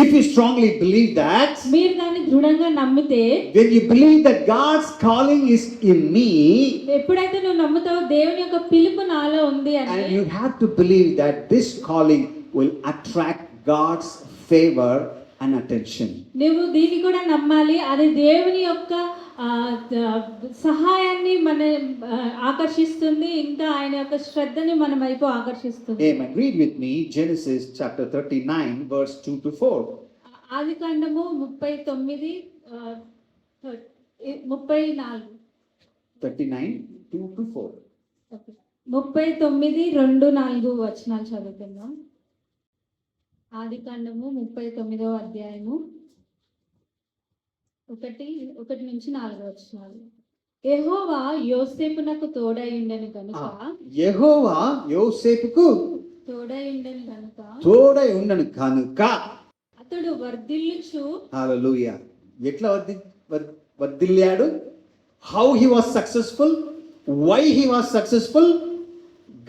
[SPEAKER 2] If you strongly believe that,
[SPEAKER 1] మీరు దాన్ని దృఢంగా నమ్మితే,
[SPEAKER 2] when you believe that God's calling is in me,
[SPEAKER 1] ఎప్పుడైతే నువ్వు నమ్ముతావో దేవుని యొక్క పిలుపు నాలో ఉంది అని,
[SPEAKER 2] and you have to believe that this calling will attract God's favor and attention.
[SPEAKER 1] నువ్వు దీన్ని కూడా నమ్మాలి, అది దేవుని యొక్క సహాయాన్ని మన ఆకర్షిస్తుంది, ఇంకా ఆయన యొక్క శ్రద్ధని మన వైపు ఆకర్షిస్తుంది.
[SPEAKER 2] Amen. Read with me Genesis chapter 39 verse 2 to 4.
[SPEAKER 1] ఆదికాండము 39 34.
[SPEAKER 2] 39, 2 to 4.
[SPEAKER 1] 39:2-4 వచనాలు చదువుకుందాం. ఆదికాండము 39వ అధ్యాయము 1-4 వచనాలు. యెహోవా యోసేపునకు తోడైయుండెను గనుక
[SPEAKER 2] యెహోవా యోసేపుకు
[SPEAKER 1] తోడైయుండెను గనుక
[SPEAKER 2] తోడై ఉండను కనుక.
[SPEAKER 1] అతడు వర్ధిల్లుచు.
[SPEAKER 2] హల్లెలూయా. ఎట్లా వర్ధిల్లాడు? How he was successful, why he was successful.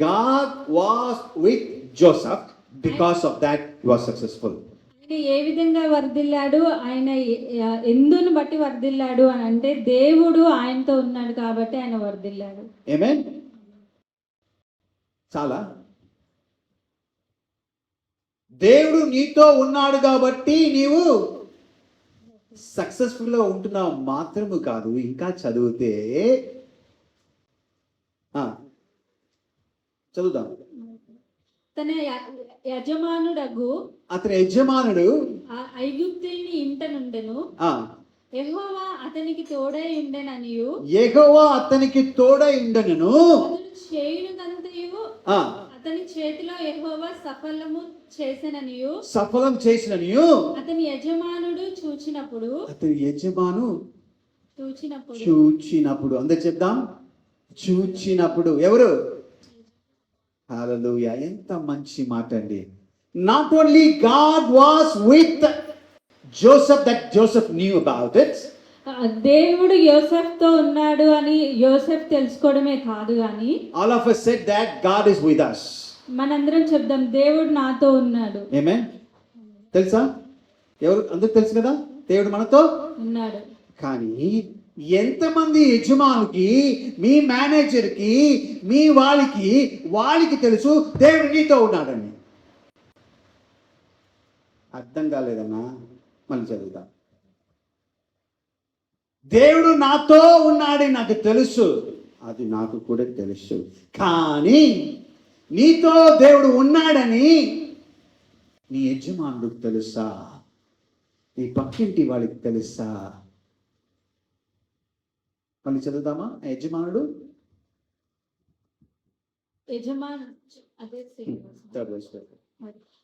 [SPEAKER 2] God was with Joseph, because of that he was successful.
[SPEAKER 1] ఆయన ఏ విధంగా వర్ధిల్లాడు, ఆయన ఎందును బట్టి వర్ధిల్లాడు అని అంటే దేవుడు ఆయనతో ఉన్నాడు కాబట్టి ఆయన వర్ధిల్లాడు.
[SPEAKER 2] ఆమేన్. చాలా దేవుడు నీతో ఉన్నాడు కాబట్టి నీవు సక్సెస్ఫుల్ గా ఉంటున్నావు మాత్రము కాదు, ఇంకా చదివితే చదువుదాం.
[SPEAKER 1] తన యజమానుడగు
[SPEAKER 2] అతని యజమానుడు
[SPEAKER 1] ఐగుప్తుని ఇంట నుండెను. యెహోవా అతనికి తోడై ఉండెననియు
[SPEAKER 2] యెహోవా అతనికి తోడై ఉండెను.
[SPEAKER 1] అతడు చేయునదంతయు అతని చేతిలో యెహోవా సఫలం చేసిననియు అతని యజమానుడు చూచినప్పుడు.
[SPEAKER 2] అతని యజమాను చూచినప్పుడు అందరు చెప్దాం. చూచినప్పుడు ఎవరు? హల్లెలూయా. ఎంత మంచి మాట అండి. Not only God was with Joseph, that Joseph knew about it.
[SPEAKER 1] దేవుడు యోసెఫ్ తో ఉన్నాడు అని యోసెఫ్ తెలుసుకోవడమే కాదు కానీ
[SPEAKER 2] all of us said that God is with us.
[SPEAKER 1] మనందరం చెప్దాం దేవుడు నాతో ఉన్నాడు.
[SPEAKER 2] ఆమేన్. తెలుసా? ఎవరు? అందరికి తెలుసు కదా దేవుడు మనతో
[SPEAKER 1] ఉన్నాడు.
[SPEAKER 2] కానీ ఎంతమంది యజమానికి, మీ మేనేజర్కి, మీ వాళ్ళకి తెలుసు దేవుడు నీతో ఉన్నాడని? అర్థం కాలేదన్నా? మళ్ళీ చదువుతా. దేవుడు నాతో ఉన్నాడని నాకు తెలుసు, అది నాకు కూడా తెలుసు. కానీ నీతో దేవుడు ఉన్నాడని నీ యజమానుడికి తెలుసా? నీ పక్కింటి వాళ్ళకి తెలుసా? మళ్ళీ చదువుతామా? యజమానుడు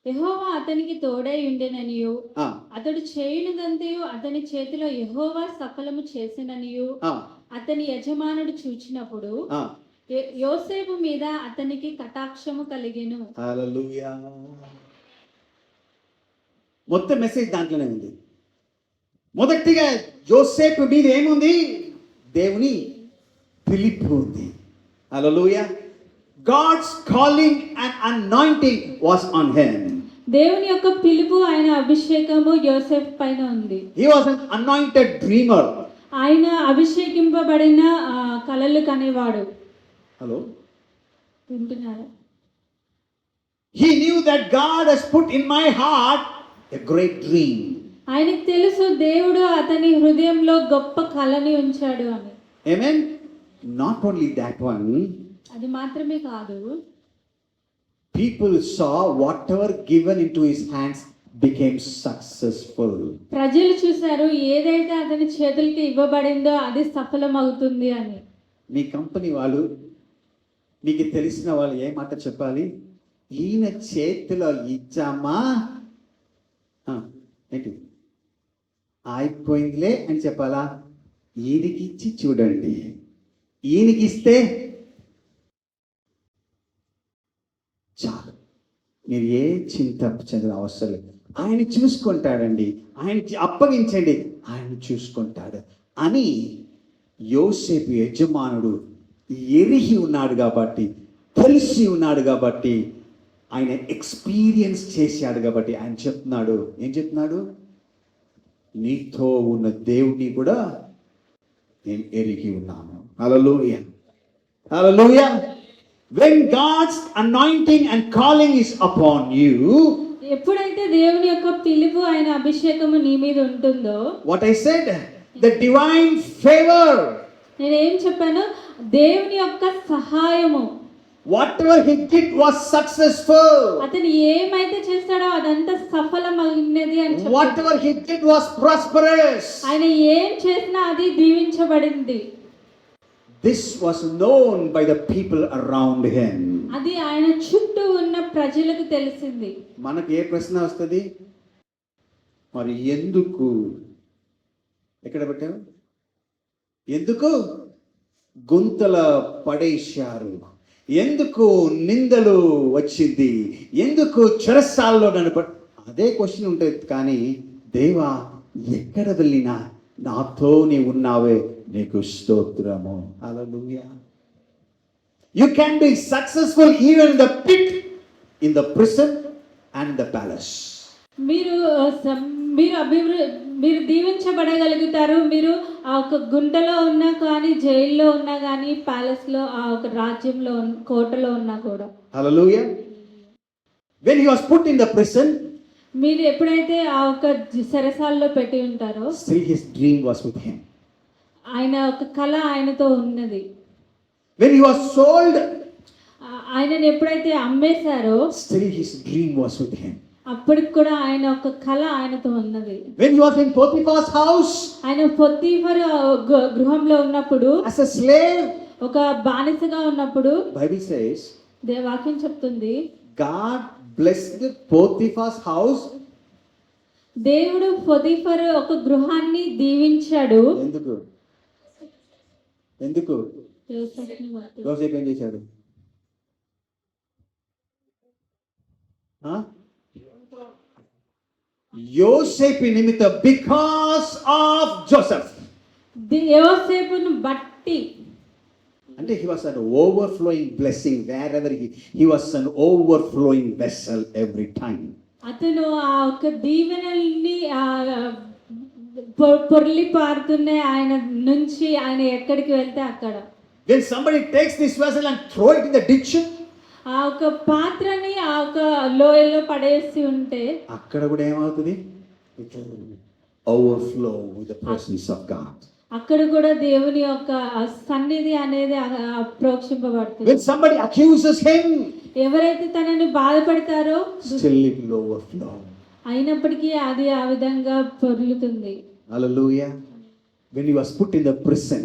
[SPEAKER 1] యెహోవా అతనికి తోడై ఉండెననియు అతడు చేయునదంతయు అతని చేతిలో యెహోవా సఫలము చేసిననియు అతని యజమానుడు చూచినప్పుడు యోసేపు మీద అతనికి కటాక్షము కలిగెను.
[SPEAKER 2] హల్లెలూయా. మొత్తం మెసేజ్ దాంట్లోనే ఉంది. మొదటిగా యోసేపు మీద ఏముంది? దేవుని పిలుపు ఉంది. హల్లెలూయా. God's calling and anointing was on him.
[SPEAKER 1] దేవుని యొక్క పిలుపు, ఆయన అభిషేకము యోసేఫ్ పైన ఉంది.
[SPEAKER 2] He was an anointed dreamer.
[SPEAKER 1] ఆయన అభిషేకింపబడిన కలలు కనేవాడు.
[SPEAKER 2] హలో,
[SPEAKER 1] వింటున్నారా?
[SPEAKER 2] He knew that God has put in my heart a great dream.
[SPEAKER 1] ఆయనకు తెలుసు దేవుడు అతని హృదయంలో గొప్ప కళని ఉంచాడు అని.
[SPEAKER 2] Amen. Not only that one,
[SPEAKER 1] అది మాత్రమే కాదు,
[SPEAKER 2] people saw whatever given into his hands became successful.
[SPEAKER 1] ప్రజలు చూశారు ఏదైతే అతని చేతులకి ఇవ్వబడిందో అది సఫలం అవుతుంది అని.
[SPEAKER 2] మీ కంపెనీ వాళ్ళు, మీకు తెలిసిన వాళ్ళు ఏ మాట చెప్పాలి? ఈయన చేతిలో ఇచ్చామా ఏంటి అయిపోయిందిలే అని చెప్పాలా? ఈయనకి ఇచ్చి చూడండి, ఈయనకి ఇస్తే చాలు, మీరు ఏ చింత చెందిన అవసరం లేదు. ఆయన చూసుకుంటాడండి, ఆయనకి అప్పగించండి, ఆయన చూసుకుంటాడు అని యోసేపు యజమానుడు ఎరిగి ఉన్నాడు కాబట్టి, తెలిసి ఉన్నాడు కాబట్టి, ఆయన ఎక్స్పీరియన్స్ చేశాడు కాబట్టి ఆయన చెప్తున్నాడు. ఏం చెప్తున్నాడు? నీతో ఉన్న దేవుడిని కూడా నేను ఎరిగి ఉన్నాను. హల్లెలూయా. హల్లెలూయా. When God's anointing and calling is upon you,
[SPEAKER 1] ఎప్పుడైతే దేవుని యొక్క పిలుపు, ఆయన అభిషేకము నీ మీద ఉంటుందో,
[SPEAKER 2] what I said, the divine favor,
[SPEAKER 1] నేనేం చెప్పాను? దేవుని యొక్క సహాయము,
[SPEAKER 2] whatever he did was successful.
[SPEAKER 1] అతను ఏమైతే చేస్తాడో అదంతా సఫలమైనది అని చెప్పాడు.
[SPEAKER 2] Whatever he did was prosperous.
[SPEAKER 1] ఆయన ఏం చేసినా అది దీవించబడింది.
[SPEAKER 2] This was known by the people around him.
[SPEAKER 1] అది ఆయన చుట్టూ ఉన్న ప్రజలకు తెలిసింది.
[SPEAKER 2] మనకు ఏ ప్రశ్న వస్తుంది? మరి ఎందుకు? ఎక్కడ పెట్టారు? ఎందుకు గుంతల పడేశారు? ఎందుకు నిందలు వచ్చింది? ఎందుకు చెరసాల్లో నన్ను అదే క్వశ్చన్ ఉంటుంది. కానీ దేవా, ఎక్కడ వెళ్ళినా నాతో నీ ఉన్నావే, నీకు స్తోత్రము. హల్లెలూయా. You can be successful even in the pit, in the prison and the palace.
[SPEAKER 1] మీరు దీవించబడగలుగుతారు. మీరు ఆ ఒక గుంటలో ఉన్నా కానీ, జైల్లో ఉన్నా కానీ, ప్యాలెస్లో ఆ ఒక రాజ్యంలో కోటలో ఉన్నా కూడా.
[SPEAKER 2] Hallelujah. When he was put in the prison,
[SPEAKER 1] మీరు ఎప్పుడైతే ఆ ఒక చెరసాలలో పెట్టి ఉంటారో,
[SPEAKER 2] still his dream was with him.
[SPEAKER 1] ఆయన ఒక కళ ఆయనతో ఉన్నది.
[SPEAKER 2] When he was sold,
[SPEAKER 1] ఆయనను ఎప్పుడైతే అమ్మేశారో,
[SPEAKER 2] still his dream was with him.
[SPEAKER 1] అప్పటికి కూడా ఆయన ఒక కళ ఆయనతో ఉన్నది.
[SPEAKER 2] When he was in Potiphar's house,
[SPEAKER 1] ఆయన పొతీఫరు గృహంలో ఉన్నప్పుడు,
[SPEAKER 2] as a slave,
[SPEAKER 1] ఒక బానిసగా ఉన్నప్పుడు,
[SPEAKER 2] Bible says,
[SPEAKER 1] వాక్యం చెప్తుంది,
[SPEAKER 2] God blessed Potiphar's house.
[SPEAKER 1] దేవుడు పొతీఫరు ఒక గృహాన్ని దీవించాడు.
[SPEAKER 2] ఎందుకు యోసేపు ఏం చేశాడు? యోసేపు నిమిత్తం, బికాస్ ఆఫ్ జోసెఫ్.
[SPEAKER 1] యోసేపును బట్టి,
[SPEAKER 2] అంటే he was an overflowing blessing wherever he was an overflowing vessel every time.
[SPEAKER 1] అతను ఆ ఒక దీవెనల్ని పొర్లి పారుతున్నాయి ఆయన నుంచి. ఆయన ఎక్కడికి వెళ్తే అక్కడ.
[SPEAKER 2] When somebody takes this vessel and throw it in the ditch,
[SPEAKER 1] ఆ ఒక పాత్రని ఆ ఒక లోయలో పడేసి ఉంటే
[SPEAKER 2] అక్కడ కూడా ఏమవుతుంది? It will overflow with the presence of God.
[SPEAKER 1] అక్కడ కూడా దేవుని యొక్క సన్నిధి అనేది ప్రోక్షింపబడుతుంది.
[SPEAKER 2] When somebody accuses him,
[SPEAKER 1] ఎవరైతే తనని బాధపడతారో,
[SPEAKER 2] still it will overflow.
[SPEAKER 1] అయినప్పటికీ అది ఆ విధంగా పొర్లుతుంది.
[SPEAKER 2] Hallelujah. When he was put in the prison,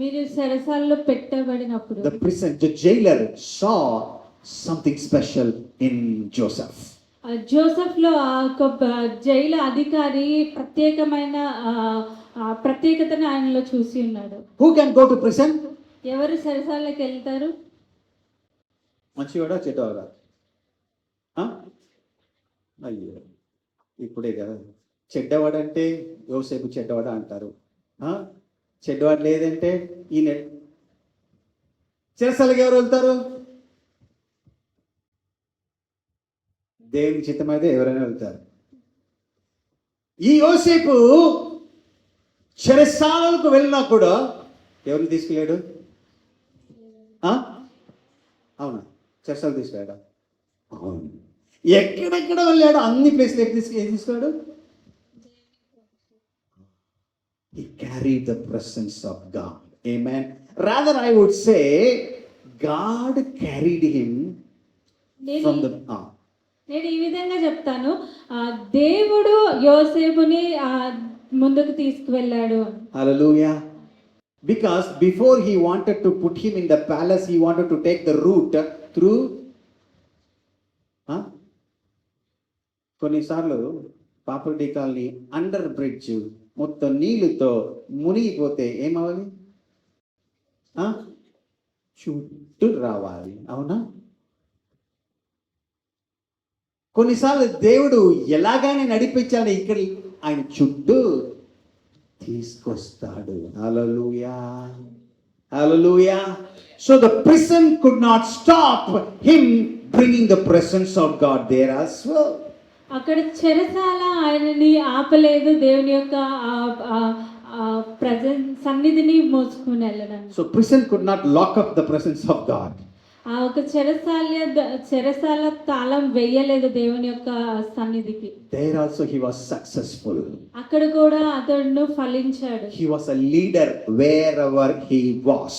[SPEAKER 1] మీరు చెరసాలలో పెట్టబడినప్పుడు,
[SPEAKER 2] the jailer saw something special in Joseph.
[SPEAKER 1] Joseph లో ఆ ఒక జైలు అధికారి ప్రత్యేకతను ఆయనలో చూసి ఉన్నాడు.
[SPEAKER 2] Who can go to prison?
[SPEAKER 1] ఎవరు చెరసాలకి వెళ్తారు?
[SPEAKER 2] మంచివాడా చెడ్డవాడా? అయ్యో, ఇప్పుడే కదా చెడ్డవాడంటే యోసేపు చెడ్డవాడా అంటారు. చెడ్డవాడు లేదంటే ఈయన. చెరసాలకి ఎవరు వెళ్తారు? దేవుని చిత్తమైతే ఎవరైనా వెళ్తారు. ఈ యోసేపు చెరసాలకు వెళ్ళినా కూడా ఎవరిని తీసుకెళ్ళాడు? అవునా, చెరసాలు తీసుకెళ్ళాడు. అవును. ఎక్కడెక్కడ వెళ్ళాడు? అన్ని ప్లేస్లు తీసుకెళ్ళాడు. He carried the presence of God. Amen. Rather, I would say God carried him from the.
[SPEAKER 1] నేను ఈ విధంగా చెప్తాను, దేవుడు యోసేపుని ముందుకు తీసుకువెళ్ళాడు.
[SPEAKER 2] Hallelujah. Because before he wanted to put him in the palace, he wanted to take the route through. కొన్నిసార్లు property colony under bridge మొత్తం నీళ్ళతో మునిగిపోతే ఏమవ్వాలి? చుట్టూ రావాలి. అవునా? కొన్నిసార్లు దేవుడు ఎలాగానే నడిపించాలి, ఇక్కడ ఆయన చుట్టూ తీసుకొస్తాడు. హల్లెలూయా, హల్లెలూయా. So the prison could not stop him bringing the presence of God there as well.
[SPEAKER 1] అక్కడ చెరసాల ఆయనని ఆపలేదు, దేవుని యొక్క సన్నిధిని మోసుకుని వెళ్ళడానికి.
[SPEAKER 2] So prison could not lock up the presence of God.
[SPEAKER 1] ఆ ఒక చెరసాల తాళం వేయలేదు దేవుని యొక్క సన్నిధికి.
[SPEAKER 2] There also he was successful.
[SPEAKER 1] అక్కడ కూడా అతడు ఫలించాడు.
[SPEAKER 2] He was a leader wherever he was.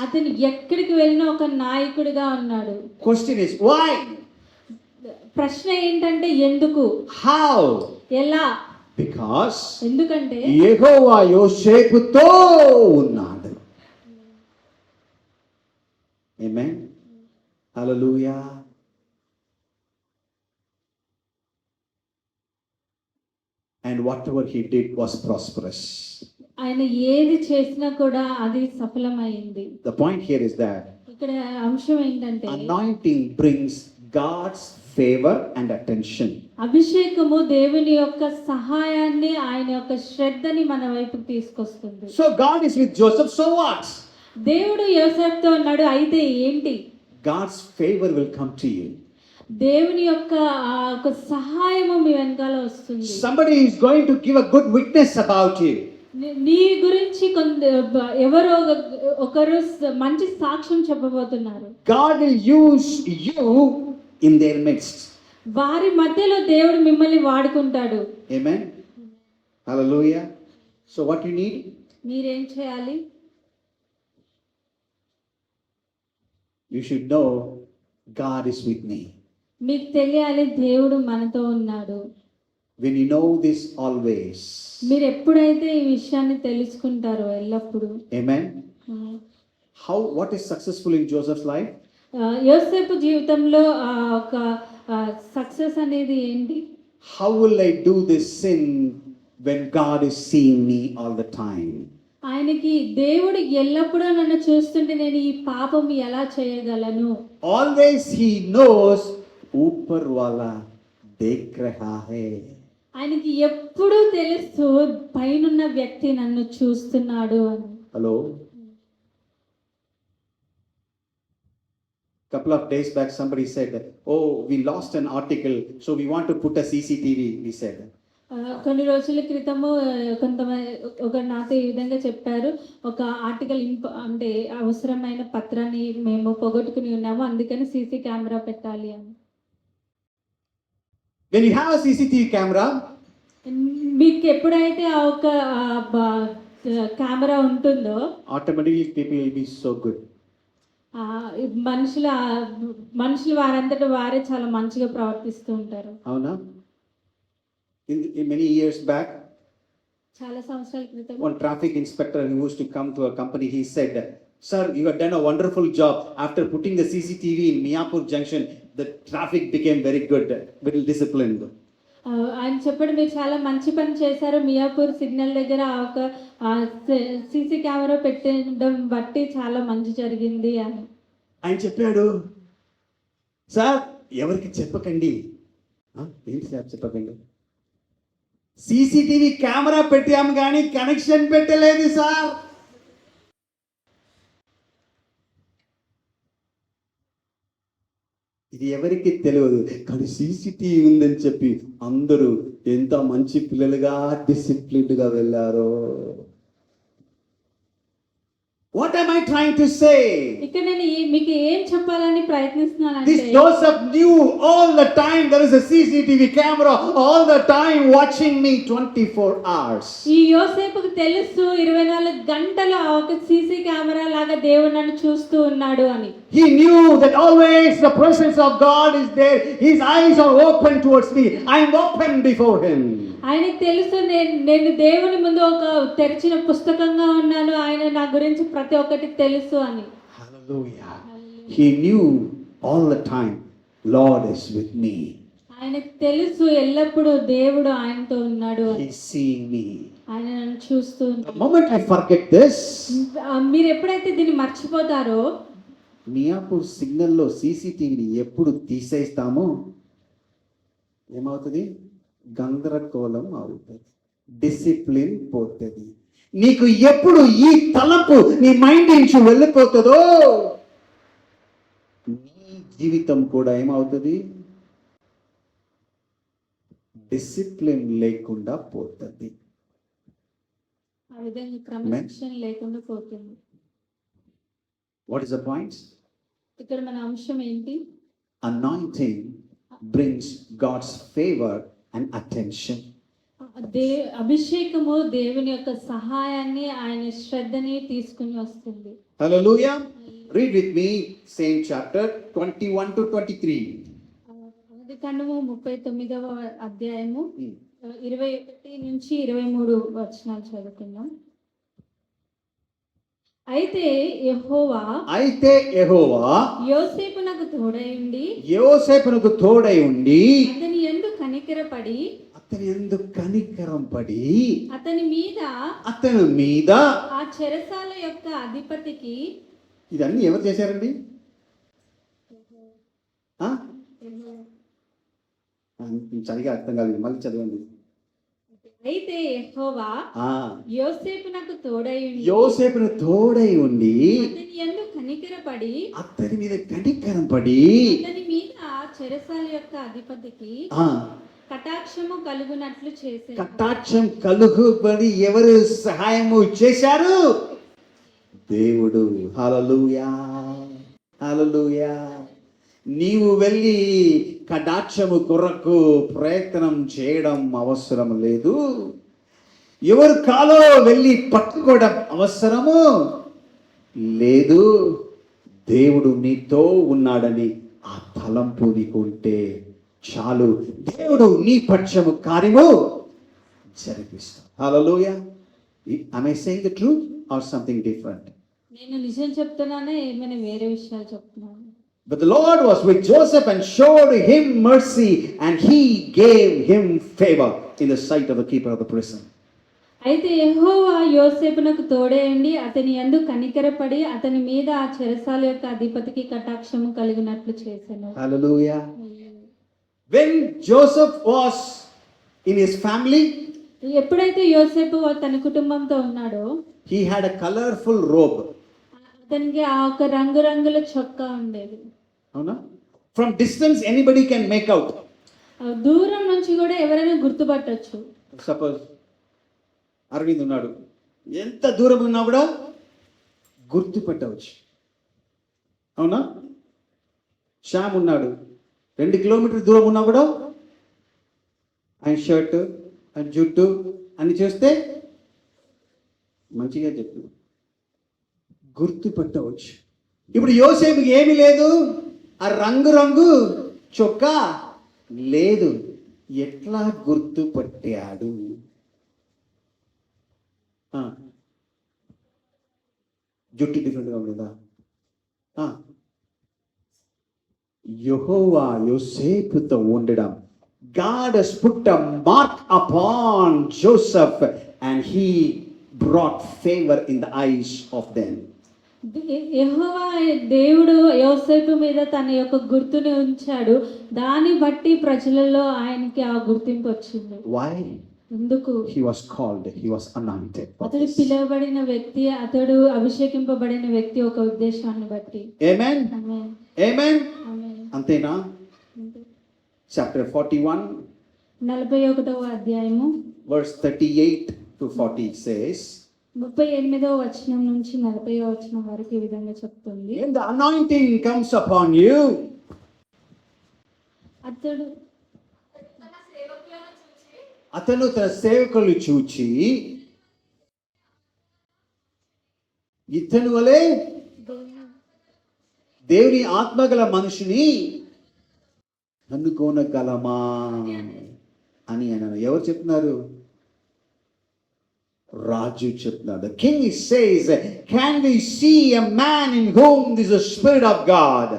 [SPEAKER 1] అతను ఎక్కడికి వెళ్ళినా ఒక నాయకుడిగా ఉన్నాడు.
[SPEAKER 2] Question is why?
[SPEAKER 1] ప్రశ్న ఏంటంటే ఎందుకు?
[SPEAKER 2] How?
[SPEAKER 1] ఎలా?
[SPEAKER 2] Because
[SPEAKER 1] ఎందుకంటే
[SPEAKER 2] యెహోవా యోసేపుతో ఉన్నాడు. Amen. Hallelujah. And whatever he did was prosperous.
[SPEAKER 1] ఆయన ఏది చేసినా కూడా అది సఫలమైంది.
[SPEAKER 2] The point here is that
[SPEAKER 1] ఇక్కడ అంశం ఏంటంటే
[SPEAKER 2] anointing brings God's favor and attention.
[SPEAKER 1] అభిషేకము దేవుని యొక్క సహాయాన్ని, ఆయన యొక్క శ్రద్ధని మన వైపుకి తీసుకొస్తుంది.
[SPEAKER 2] So God is with Joseph, so what?
[SPEAKER 1] దేవుడు యోసేపుతో ఉన్నాడు, అయితే ఏంటి?
[SPEAKER 2] God's favor will come to you.
[SPEAKER 1] దేవుని యొక్క ఆ యొక్క సహాయము మీ వెనకాల వస్తుంది.
[SPEAKER 2] Somebody is going to give a good witness about you.
[SPEAKER 1] నీ గురించి ఎవరో ఒకరు మంచి సాక్ష్యం చెప్పబోతున్నారు.
[SPEAKER 2] God will use you in their midst.
[SPEAKER 1] వారి మధ్యలో దేవుడు మిమ్మల్ని వాడుకుంటాడు.
[SPEAKER 2] Amen. Hallelujah. So what you need?
[SPEAKER 1] మీరేం చేయాలి?
[SPEAKER 2] You should know God is with me.
[SPEAKER 1] మీకు తెలియాలి దేవుడు మనతో ఉన్నాడు.
[SPEAKER 2] When you know this always.
[SPEAKER 1] మీరు ఎప్పుడైతే ఈ విషయాన్ని తెలుసుకుంటారో ఎల్లప్పుడూ.
[SPEAKER 2] Amen. What is successful in Joseph's life?
[SPEAKER 1] యోసేపు జీవితంలో ఒక సక్సెస్ అనేది ఏంటి?
[SPEAKER 2] How will I do this sin when God is seeing me all the time?
[SPEAKER 1] ఆయనకి దేవుడు ఎల్లప్పుడూ నన్ను చూస్తుంటే నేను ఈ పాపం ఎలా చేయగలను?
[SPEAKER 2] Always he knows ऊपर वाला देख रहा है.
[SPEAKER 1] ఆయనకి ఎప్పుడూ తెలుసు పైనున్న వ్యక్తి నన్ను చూస్తున్నాడు అని.
[SPEAKER 2] Hello. Couple of days back somebody said, oh, we lost an article, so we want to put a CCTV, we said.
[SPEAKER 1] కొన్ని రోజుల క్రితము ఒకరు నాతో ఈ విధంగా చెప్పారు, ఒక ఆర్టికల్ అంటే అవసరమైన పత్రాన్ని మేము పోగొట్టుకుని ఉన్నాము, అందుకని సీసీ కెమెరా పెట్టాలి అని.
[SPEAKER 2] When you have a CCTV camera,
[SPEAKER 1] మీకు ఎప్పుడైతే ఆ ఒక కెమెరా ఉంటుందో
[SPEAKER 2] automatically people will be so good.
[SPEAKER 1] మనుషులు వారంతట వారే చాలా మంచిగా ప్రవర్తిస్తూ ఉంటారు.
[SPEAKER 2] అవునా? In many years back,
[SPEAKER 1] చాలా సంవత్సరాల క్రితం
[SPEAKER 2] one traffic inspector who used to come to a company, he said, sir, you have done a wonderful job. After putting the CCTV in Miyapur Junction, the traffic became very good, very disciplined.
[SPEAKER 1] ఆయన చెప్పాడు, మీరు చాలా మంచి పని చేశారు, Miyapur signal దగ్గర ఒక CC camera పెట్టడం బట్టి చాలా మంచి జరిగింది అని.
[SPEAKER 2] ఆయన చెప్పాడు, సార్ ఎవరికి చెప్పకండి. ఏంటి సార్ చెప్పకండి? CCTV కెమెరా పెట్టాము కానీ కనెక్షన్ పెట్టలేదు సార్. ఇది ఎవరికి తెలియదు, కానీ CCTV ఉందని చెప్పి అందరూ ఎంత మంచి పిల్లలుగా డిసిప్లిన్డ్గా వెళ్ళారో. What am I trying to say?
[SPEAKER 1] ఇక్కడ నేను మీకు ఏం చెప్పాలని ప్రయత్నిస్తున్నానంటే,
[SPEAKER 2] This Joseph knew all the time there is a CCTV camera all the time watching me 24 hours.
[SPEAKER 1] ఈ యోసేపుకు తెలుసు 24 గంటలు ఆ ఒక సీసీ కెమెరా లాగా దేవుడు నన్ను చూస్తూ ఉన్నాడు అని.
[SPEAKER 2] He knew that always the presence of God is there. His eyes are open towards me. I am open before him.
[SPEAKER 1] ఆయనకు తెలుసు నేను దేవుని ముందు ఒక తెరిచిన పుస్తకంగా ఉన్నాను, ఆయన నా గురించి ప్రతి ఒక్కటి తెలుసు అని.
[SPEAKER 2] Hallelujah. He knew all the time Lord is with me.
[SPEAKER 1] ఆయనకు తెలుసు ఎల్లప్పుడూ దేవుడు ఆయనతో ఉన్నాడు అని.
[SPEAKER 2] He's seeing me.
[SPEAKER 1] ఆయన నన్ను చూస్తూ ఉన్నాడు.
[SPEAKER 2] The moment I forget this,
[SPEAKER 1] మీరు ఎప్పుడైతే దీన్ని మర్చిపోతారో,
[SPEAKER 2] మియాపూర్ సిగ్నల్లో CCTVని ఎప్పుడు తీసేస్తామో ఏమవుతుంది? గందరగోళం అవుతుంది, డిసిప్లిన్ పోతుంది. నీకు ఎప్పుడు ఈ తలంపు నీ మైండ్ నుంచి వెళ్ళిపోతుందో నీ జీవితం కూడా ఏమవుతుంది? డిసిప్లిన్ లేకుండా పోతుంది.
[SPEAKER 1] ఆ విధంగా క్రమశిక్షణ లేకుండా పోతుంది.
[SPEAKER 2] What is the point?
[SPEAKER 1] ఇక్కడ మన అంశం ఏంటి?
[SPEAKER 2] Anointing brings God's favour and attention.
[SPEAKER 1] అభిషేకము దేవుని యొక్క సహాయాన్ని, ఆయన శ్రద్ధని తీసుకుని వస్తుంది.
[SPEAKER 2] హల్లెలూయా. Read with me same chapter 21 to 23.
[SPEAKER 1] ఆదికాండము 39వ అధ్యాయము 21 నుంచి 23 వచనాలు చదువుకుందాం. అయితే యెహోవా
[SPEAKER 2] అయితే యెహోవా
[SPEAKER 1] యోసేపునకు తోడై ఉండి
[SPEAKER 2] యోసేపునకు తోడై ఉండి
[SPEAKER 1] అతని యందు కనికరపడి
[SPEAKER 2] అతని యందు కనికరం పడి
[SPEAKER 1] అతని మీద
[SPEAKER 2] అతని మీద
[SPEAKER 1] ఆ చెరసాల యొక్క అధిపతికి
[SPEAKER 2] ఇదన్నీ ఎవరు చేశారండి? ఆ? సరిగా అర్థం కాలేదు, మళ్ళీ చదవండి.
[SPEAKER 1] అయితే యెహోవా
[SPEAKER 2] ఆ
[SPEAKER 1] యోసేపునకు తోడై ఉండి
[SPEAKER 2] యోసేపును తోడై ఉండి
[SPEAKER 1] అతని యందు కనికరపడి
[SPEAKER 2] అతని మీద కనికరం పడి
[SPEAKER 1] అతని మీద ఆ చెరసాల యొక్క అధిపతికి
[SPEAKER 2] ఆ
[SPEAKER 1] కటాక్షము కలుగునట్లు చేసే
[SPEAKER 2] కటాక్షం కలుగుబడి ఎవరు సహాయము చేశారు? దేవుడు. హల్లెలూయా, హల్లెలూయా. నీవు వెళ్ళి కటాక్షము కొరకు ప్రయత్నం చేయడం అవసరం లేదు. ఎవరు కాలో వెళ్ళి పట్టుకోవడం అవసరము లేదు. దేవుడు నీతో ఉన్నాడని ఆ తలంపు నీకు ఉంటే చాలు. దేవుడు నీ పక్షము కార్యము జరిపిస్తాడు. హల్లెలూయా. Am I saying the truth or something different?
[SPEAKER 1] నేను నిజం చెప్తున్నానే ఏమైనా వేరే విషయాలు చెప్తున్నాను.
[SPEAKER 2] But the Lord was with Joseph and showed him mercy, and he gave him favor in the sight of the keeper of the prison.
[SPEAKER 1] అయితే యెహోవా యోసేపునకు తోడై ఉండి అతని యందు కనికరపడి అతని మీద ఆ చెరసాల యొక్క అధిపతికి కటాక్షము కలిగినట్లు చేశాను.
[SPEAKER 2] Hallelujah. When Joseph was in his family,
[SPEAKER 1] ఎప్పుడైతే యోసేపు తన కుటుంబంతో ఉన్నాడో
[SPEAKER 2] he had a colorful robe.
[SPEAKER 1] అతనికి ఆ ఒక రంగురంగుల చొక్కా ఉండేది.
[SPEAKER 2] అవునా? From distance anybody can make out.
[SPEAKER 1] దూరం నుంచి కూడా ఎవరైనా గుర్తుపట్టొచ్చు.
[SPEAKER 2] సపోజ్ అరవింద్ ఉన్నాడు, ఎంత దూరం ఉన్నా కూడా గుర్తుపట్టవచ్చు. అవునా? శ్యామ్ ఉన్నాడు, 2 కిలోమీటర్ దూరం ఉన్నా కూడా ఆయన షర్ట్, ఆయన జుట్టు అని చూస్తే మంచిగా చెప్పు గుర్తుపట్టవచ్చు. ఇప్పుడు యోసేపుకి ఏమీ లేదు, ఆ రంగు చొక్కా లేదు. ఎట్లా గుర్తుపట్టాడు? జుట్టు డిఫరెంట్గా ఉండదా? యెహోవా యోసేపుతో ఉండడం. God has put a mark upon Joseph and he brought favor in the eyes of them.
[SPEAKER 1] యెహోవా దేవుడు యోసేపు మీద తన యొక్క గుర్తుని ఉంచాడు. దాన్ని బట్టి ప్రజలలో ఆయనకి ఆ గుర్తింపు వచ్చింది.
[SPEAKER 2] Why?
[SPEAKER 1] ఎందుకు?
[SPEAKER 2] He was called, he was anointed.
[SPEAKER 1] అతడు పిలువబడిన వ్యక్తి, అతడు అభిషేకింపబడిన వ్యక్తి ఒక ఉద్దేశాన్ని బట్టి.
[SPEAKER 2] Amen.
[SPEAKER 1] ఆమేన్.
[SPEAKER 2] Amen.
[SPEAKER 1] ఆమేన్.
[SPEAKER 2] అంతేనా? Chapter 41
[SPEAKER 1] 41వ అధ్యాయము
[SPEAKER 2] verse 38 to 40 says,
[SPEAKER 1] 38వ వచనం నుంచి 40వ వచనం వరకు ఈ విధంగా చెప్తుంది.
[SPEAKER 2] when the anointing comes upon you, అతను తన సేవకులు చూచి ఇతను వలె దేవుని ఆత్మగల మనిషిని కనుగొనగలమా అని అన్నాను. ఎవరు చెప్తున్నారు? రాజు చెప్తున్నాడు. The king says, can we see a man in whom is the spirit of God?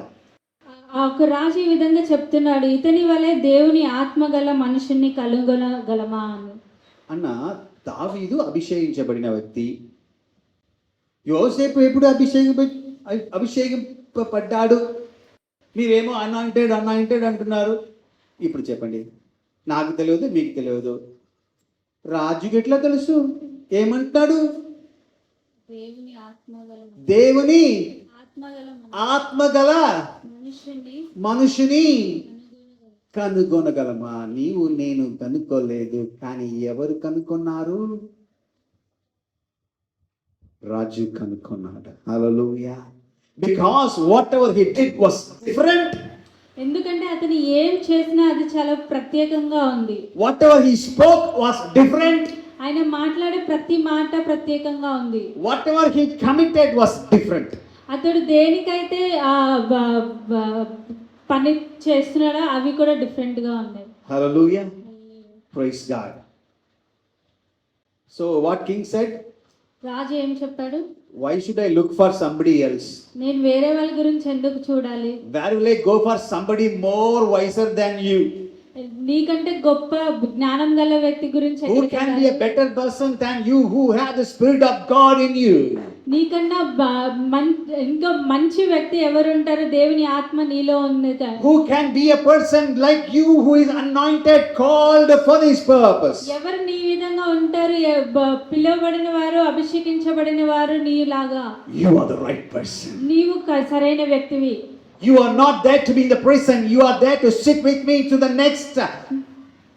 [SPEAKER 1] ఆ ఒక రాజు ఈ విధంగా చెప్తున్నాడు, ఇతని వలె దేవుని ఆత్మ గల మనుషుని కలుగొనగలమా అని.
[SPEAKER 2] అన్న దావీదు అభిషేకించబడిన వ్యక్తి. యోసేపు ఎప్పుడు అభిషేకింపబడ్డాడు? మీరేమో అనాయింటెడ్ అంటున్నారు. ఇప్పుడు చెప్పండి, నాకు తెలియదు, మీకు తెలియదు, రాజుకి ఎట్లా తెలుసు? ఏమంటాడు? దేవుని ఆత్మగల మనుషుని కనుగొనగలమా? నీవు నేను కనుక్కోలేదు, కానీ ఎవరు కనుక్కున్నారు? రాజు కనుక్కున్నాడు. హల్లెలూయా. Because whatever he did was different.
[SPEAKER 1] ఎందుకంటే అతను ఏం చేసినా అది చాలా ప్రత్యేకంగా ఉంది.
[SPEAKER 2] Whatever he spoke was different.
[SPEAKER 1] ఆయన మాట్లాడే ప్రతి మాట ప్రత్యేకంగా ఉంది.
[SPEAKER 2] Whatever he committed was different.
[SPEAKER 1] అతడు దేనికైతే పని చేస్తున్నాడో అవి కూడా డిఫరెంట్ గా ఉన్నాయి.
[SPEAKER 2] Hallelujah. Praise God. So what king said?
[SPEAKER 1] రాజు ఏం చెప్పాడు?
[SPEAKER 2] Why should I look for somebody else?
[SPEAKER 1] నేను వేరే వాళ్ళ గురించి ఎందుకు చూడాలి?
[SPEAKER 2] Where will I go for somebody more wiser than you?
[SPEAKER 1] నీకంటే గొప్ప జ్ఞానం గల వ్యక్తి గురించి
[SPEAKER 2] Who
[SPEAKER 1] ఎక్కడికి
[SPEAKER 2] can be
[SPEAKER 1] వెళ్ళాలి?
[SPEAKER 2] a better person than you who has the Spirit of God in you?
[SPEAKER 1] నీకన్నా ఇంకా మంచి వ్యక్తి ఎవరు ఉంటారు? దేవుని ఆత్మ నీలో ఉంది కదా.
[SPEAKER 2] Who can be a person like you who is anointed, called for this purpose?
[SPEAKER 1] ఎవరు నీ విధంగా ఉంటారు? పిలువబడిన వారు, అభిషేకించబడిన వారు నీలాగా.
[SPEAKER 2] You are the right person.
[SPEAKER 1] నీవు సరైన వ్యక్తివి.
[SPEAKER 2] You are not there to be in the prison. You are there to sit with me to the next,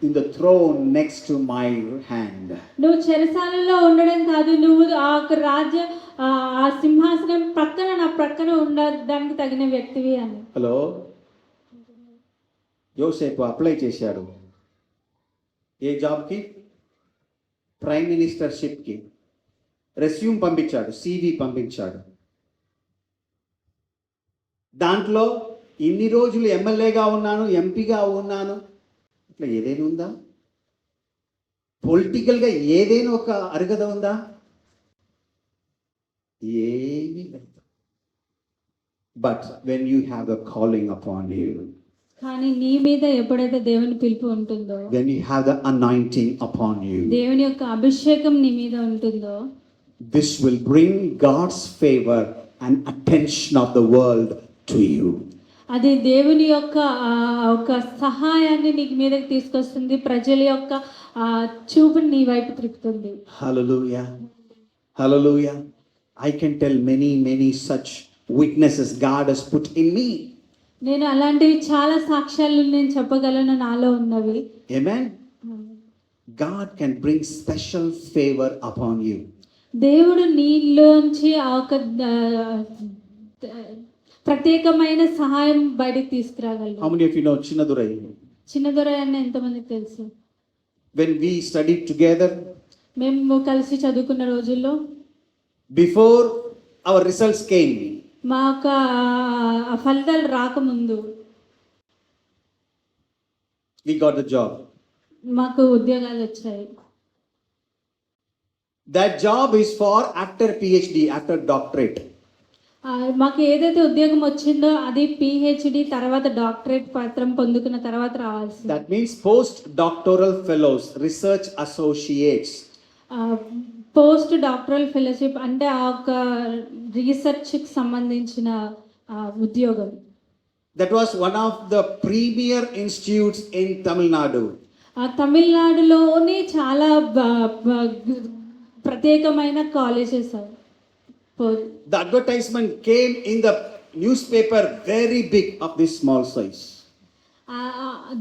[SPEAKER 2] in the throne next to my hand.
[SPEAKER 1] నువ్వు చెరసాలలో ఉండడం కాదు, నువ్వు ఆ సింహాసనం పక్కన నా ప్రక్కన ఉండడానికి తగిన వ్యక్తివి అని.
[SPEAKER 2] హలో, యోసేపు అప్లై చేశాడు ఏ జాబ్కి? ప్రైమ్ మినిస్టర్షిప్కి. రెస్యూమ్ పంపించాడు, సివి పంపించాడు. దాంట్లో ఇన్ని రోజులు ఎమ్మెల్యేగా ఉన్నాను, ఎంపీగా ఉన్నాను, ఇట్లా ఏదైనా ఉందా? పొలిటికల్గా ఏదైనా ఒక అర్హత ఉందా? ఏమీ లేదు. But when you have a calling upon you,
[SPEAKER 1] కానీ నీ మీద ఎప్పుడైతే దేవుని పిలుపు ఉంటుందో,
[SPEAKER 2] when you have the anointing upon you,
[SPEAKER 1] దేవుని యొక్క అభిషేకం నీ మీద ఉంటుందో,
[SPEAKER 2] this will bring God's favor and attention of the world to you.
[SPEAKER 1] అది దేవుని యొక్క ఒక సహాయాన్ని నీ మీదకి తీసుకొస్తుంది, ప్రజల యొక్క చూపుని నీ వైపు తిప్పుతుంది.
[SPEAKER 2] Hallelujah. Hallelujah. I can tell many such witnesses God has put in me.
[SPEAKER 1] నేను అలాంటివి చాలా సాక్ష్యాలు నేను చెప్పగలను నాలో ఉన్నవి.
[SPEAKER 2] Amen. God can bring special favor upon you.
[SPEAKER 1] దేవుడు నీలోంచి ఒక ప్రత్యేకమైన సహాయం బయటికి తీసుకురాగలడు.
[SPEAKER 2] How many of you know Chinnadurai?
[SPEAKER 1] చిన్నదొర అని ఎంతమందికి తెలుసు?
[SPEAKER 2] When we studied together,
[SPEAKER 1] మేము కలిసి చదువుకున్న రోజుల్లో,
[SPEAKER 2] before our results came,
[SPEAKER 1] మా యొక్క ఫలితాలు రాకముందు
[SPEAKER 2] we got the job.
[SPEAKER 1] మాకు ఉద్యోగాలు వచ్చాయి.
[SPEAKER 2] That job is for after PhD, after doctorate.
[SPEAKER 1] మాకు ఏదైతే ఉద్యోగం వచ్చిందో అది పిహెచ్డి తర్వాత డాక్టరేట్ పత్రం పొందుకున్న తర్వాత రావాల్సింది.
[SPEAKER 2] That means post-doctoral fellows, research associates.
[SPEAKER 1] Post doctoral fellowship అంటే ఆ ఒక రీసెర్చ్కి సంబంధించిన ఉద్యోగం.
[SPEAKER 2] That was one of the premier institutes in Tamil Nadu.
[SPEAKER 1] తమిళనాడులోనే చాలా ప్రత్యేకమైన colleges.
[SPEAKER 2] The advertisement came in the newspaper very big, of this small size.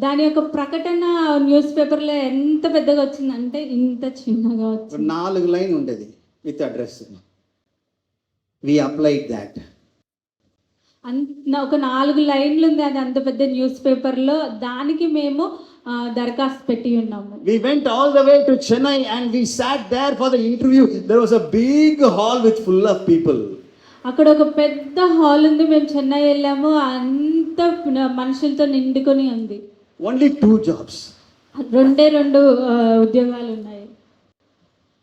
[SPEAKER 1] దాని యొక్క ప్రకటన న్యూస్ పేపర్లో ఎంత పెద్దగా వచ్చిందంటే ఇంత చిన్నగా వచ్చింది.
[SPEAKER 2] 4 లైన్ ఉండేది with address. We applied that.
[SPEAKER 1] ఒక 4 లైన్లు ఉంది అది అంత పెద్ద న్యూస్ పేపర్లో. దానికి మేము దరఖాస్తు పెట్టి ఉన్నాము.
[SPEAKER 2] We went all the way to Chennai and we sat there for the interview. There was a big hall with full of people.
[SPEAKER 1] అక్కడ ఒక పెద్ద హాల్ ఉంది. మేము చెన్నై వెళ్ళాము, అంత మనుషులతో నిండుకొని ఉంది.
[SPEAKER 2] Only 2 jobs.
[SPEAKER 1] 2 ఉద్యోగాలు ఉన్నాయి.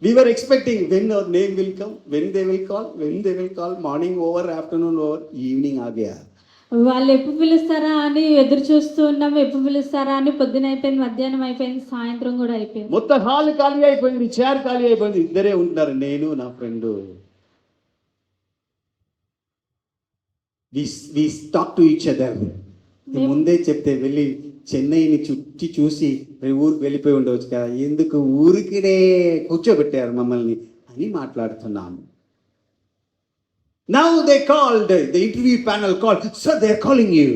[SPEAKER 2] We were expecting when our name will come, when they will call, morning over, afternoon over, evening aa gaya.
[SPEAKER 1] వాళ్ళు ఎప్పుడు పిలుస్తారా అని ఎదురు చూస్తూ ఉన్నాము. ఎప్పుడు పిలుస్తారా అని పొద్దున అయిపోయింది, మధ్యాహ్నం అయిపోయింది, సాయంత్రం కూడా అయిపోయింది.
[SPEAKER 2] మొత్తం హాల్ ఖాళీ అయిపోయింది, చైర్ ఖాళీ అయిపోయింది. ఇద్దరే ఉంటారు, నేను నా friend. We talk to each other. ముందే చెప్తే వెళ్ళి చెన్నైని చుట్టి చూసి ఊరికి వెళ్ళిపోయి ఉండవచ్చు కదా, ఎందుకు ఊరికినే కూర్చోబెట్టారు మమ్మల్ని అని మాట్లాడుతున్నాము. Now they called, the interview panel called, sir, they are calling you.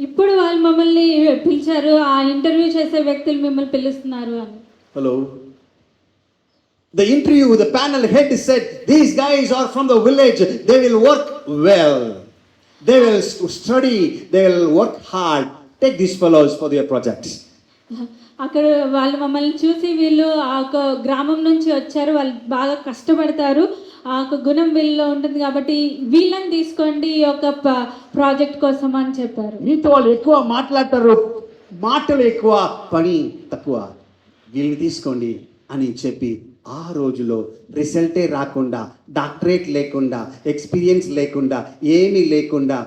[SPEAKER 1] ఇప్పుడు వాళ్ళు మమ్మల్ని పిలిచారు, ఆ ఇంటర్వ్యూ చేసే వ్యక్తులు మిమ్మల్ని పిలుస్తున్నారు అని.
[SPEAKER 2] Hello. The interview, the panel head said, these guys are from the village, they will work well, they will study, they will work hard, take these fellows for their projects.
[SPEAKER 1] అక్కడ వాళ్ళు మమ్మల్ని చూసి వీళ్ళు ఆ ఒక గ్రామం నుంచి వచ్చారు, వాళ్ళు బాగా కష్టపడతారు, ఆ ఒక గుణం వీళ్ళలో ఉంటుంది కాబట్టి వీళ్ళని తీసుకోండి ఈ యొక్క ప్రాజెక్ట్ కోసం అని చెప్పారు.
[SPEAKER 2] మీతో వాళ్ళు ఎక్కువ మాట్లాడతారు, మాటలు ఎక్కువ, పని తక్కువ, వీళ్ళని తీసుకోండి అని చెప్పి ఆ రోజులో రిజల్టే రాకుండా, డాక్టరేట్ లేకుండా, ఎక్స్పీరియన్స్ లేకుండా, ఏమీ లేకుండా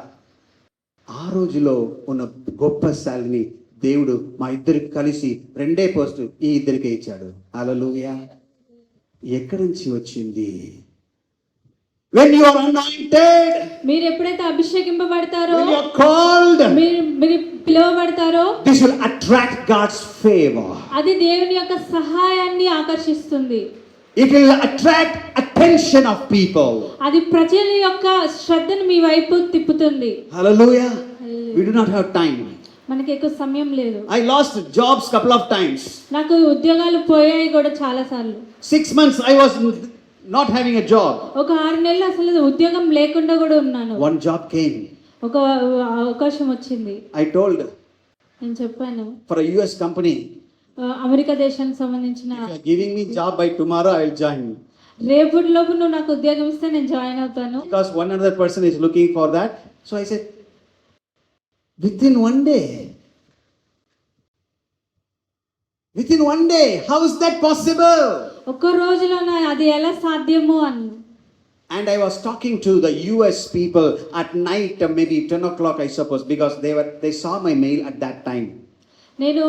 [SPEAKER 2] ఆ రోజులో ఉన్న గొప్ప శాలిని దేవుడు మా ఇద్దరికి కలిసి 2 పోస్టు ఈ ఇద్దరికే ఇచ్చాడు. హల్లెలూయా. ఎక్కడి నుంచి వచ్చింది? When you are anointed,
[SPEAKER 1] మీరు ఎప్పుడైతే అభిషేకింపబడతారో,
[SPEAKER 2] when you are called,
[SPEAKER 1] మీరు పిలువబడతారో,
[SPEAKER 2] this will attract God's favor.
[SPEAKER 1] అది దేవుని యొక్క సహాయాన్ని ఆకర్షిస్తుంది.
[SPEAKER 2] It will attract attention of people.
[SPEAKER 1] అది ప్రజల యొక్క శ్రద్ధను మీ వైపు తిప్పుతుంది.
[SPEAKER 2] Hallelujah. We do not have time.
[SPEAKER 1] మనకి ఎక్కువ సమయం లేదు.
[SPEAKER 2] I lost jobs couple of times.
[SPEAKER 1] నాకు ఉద్యోగాలు పోయాయి కూడా చాలా సార్లు.
[SPEAKER 2] 6 months I was not having a job.
[SPEAKER 1] ఒక 6 నెలలు అసలు ఉద్యోగం లేకుండా కూడా ఉన్నాను.
[SPEAKER 2] One job came.
[SPEAKER 1] ఒక అవకాశం వచ్చింది.
[SPEAKER 2] I told,
[SPEAKER 1] నేను చెప్పాను,
[SPEAKER 2] for a US company,
[SPEAKER 1] America దేశానికి సంబంధించిన,
[SPEAKER 2] if you are giving me job by tomorrow, I will join.
[SPEAKER 1] రేపటిలోపు నువ్వు నాకు ఉద్యోగం ఇస్తే నేను జాయిన్ అవుతాను.
[SPEAKER 2] Because one other person is looking for that. So I said, within one day, how is that possible?
[SPEAKER 1] ఒక్క రోజులోనే అది ఎలా సాధ్యము అని.
[SPEAKER 2] And I was talking to the US people at night, maybe 10 o'clock I suppose, because they saw my mail at that time.
[SPEAKER 1] నేను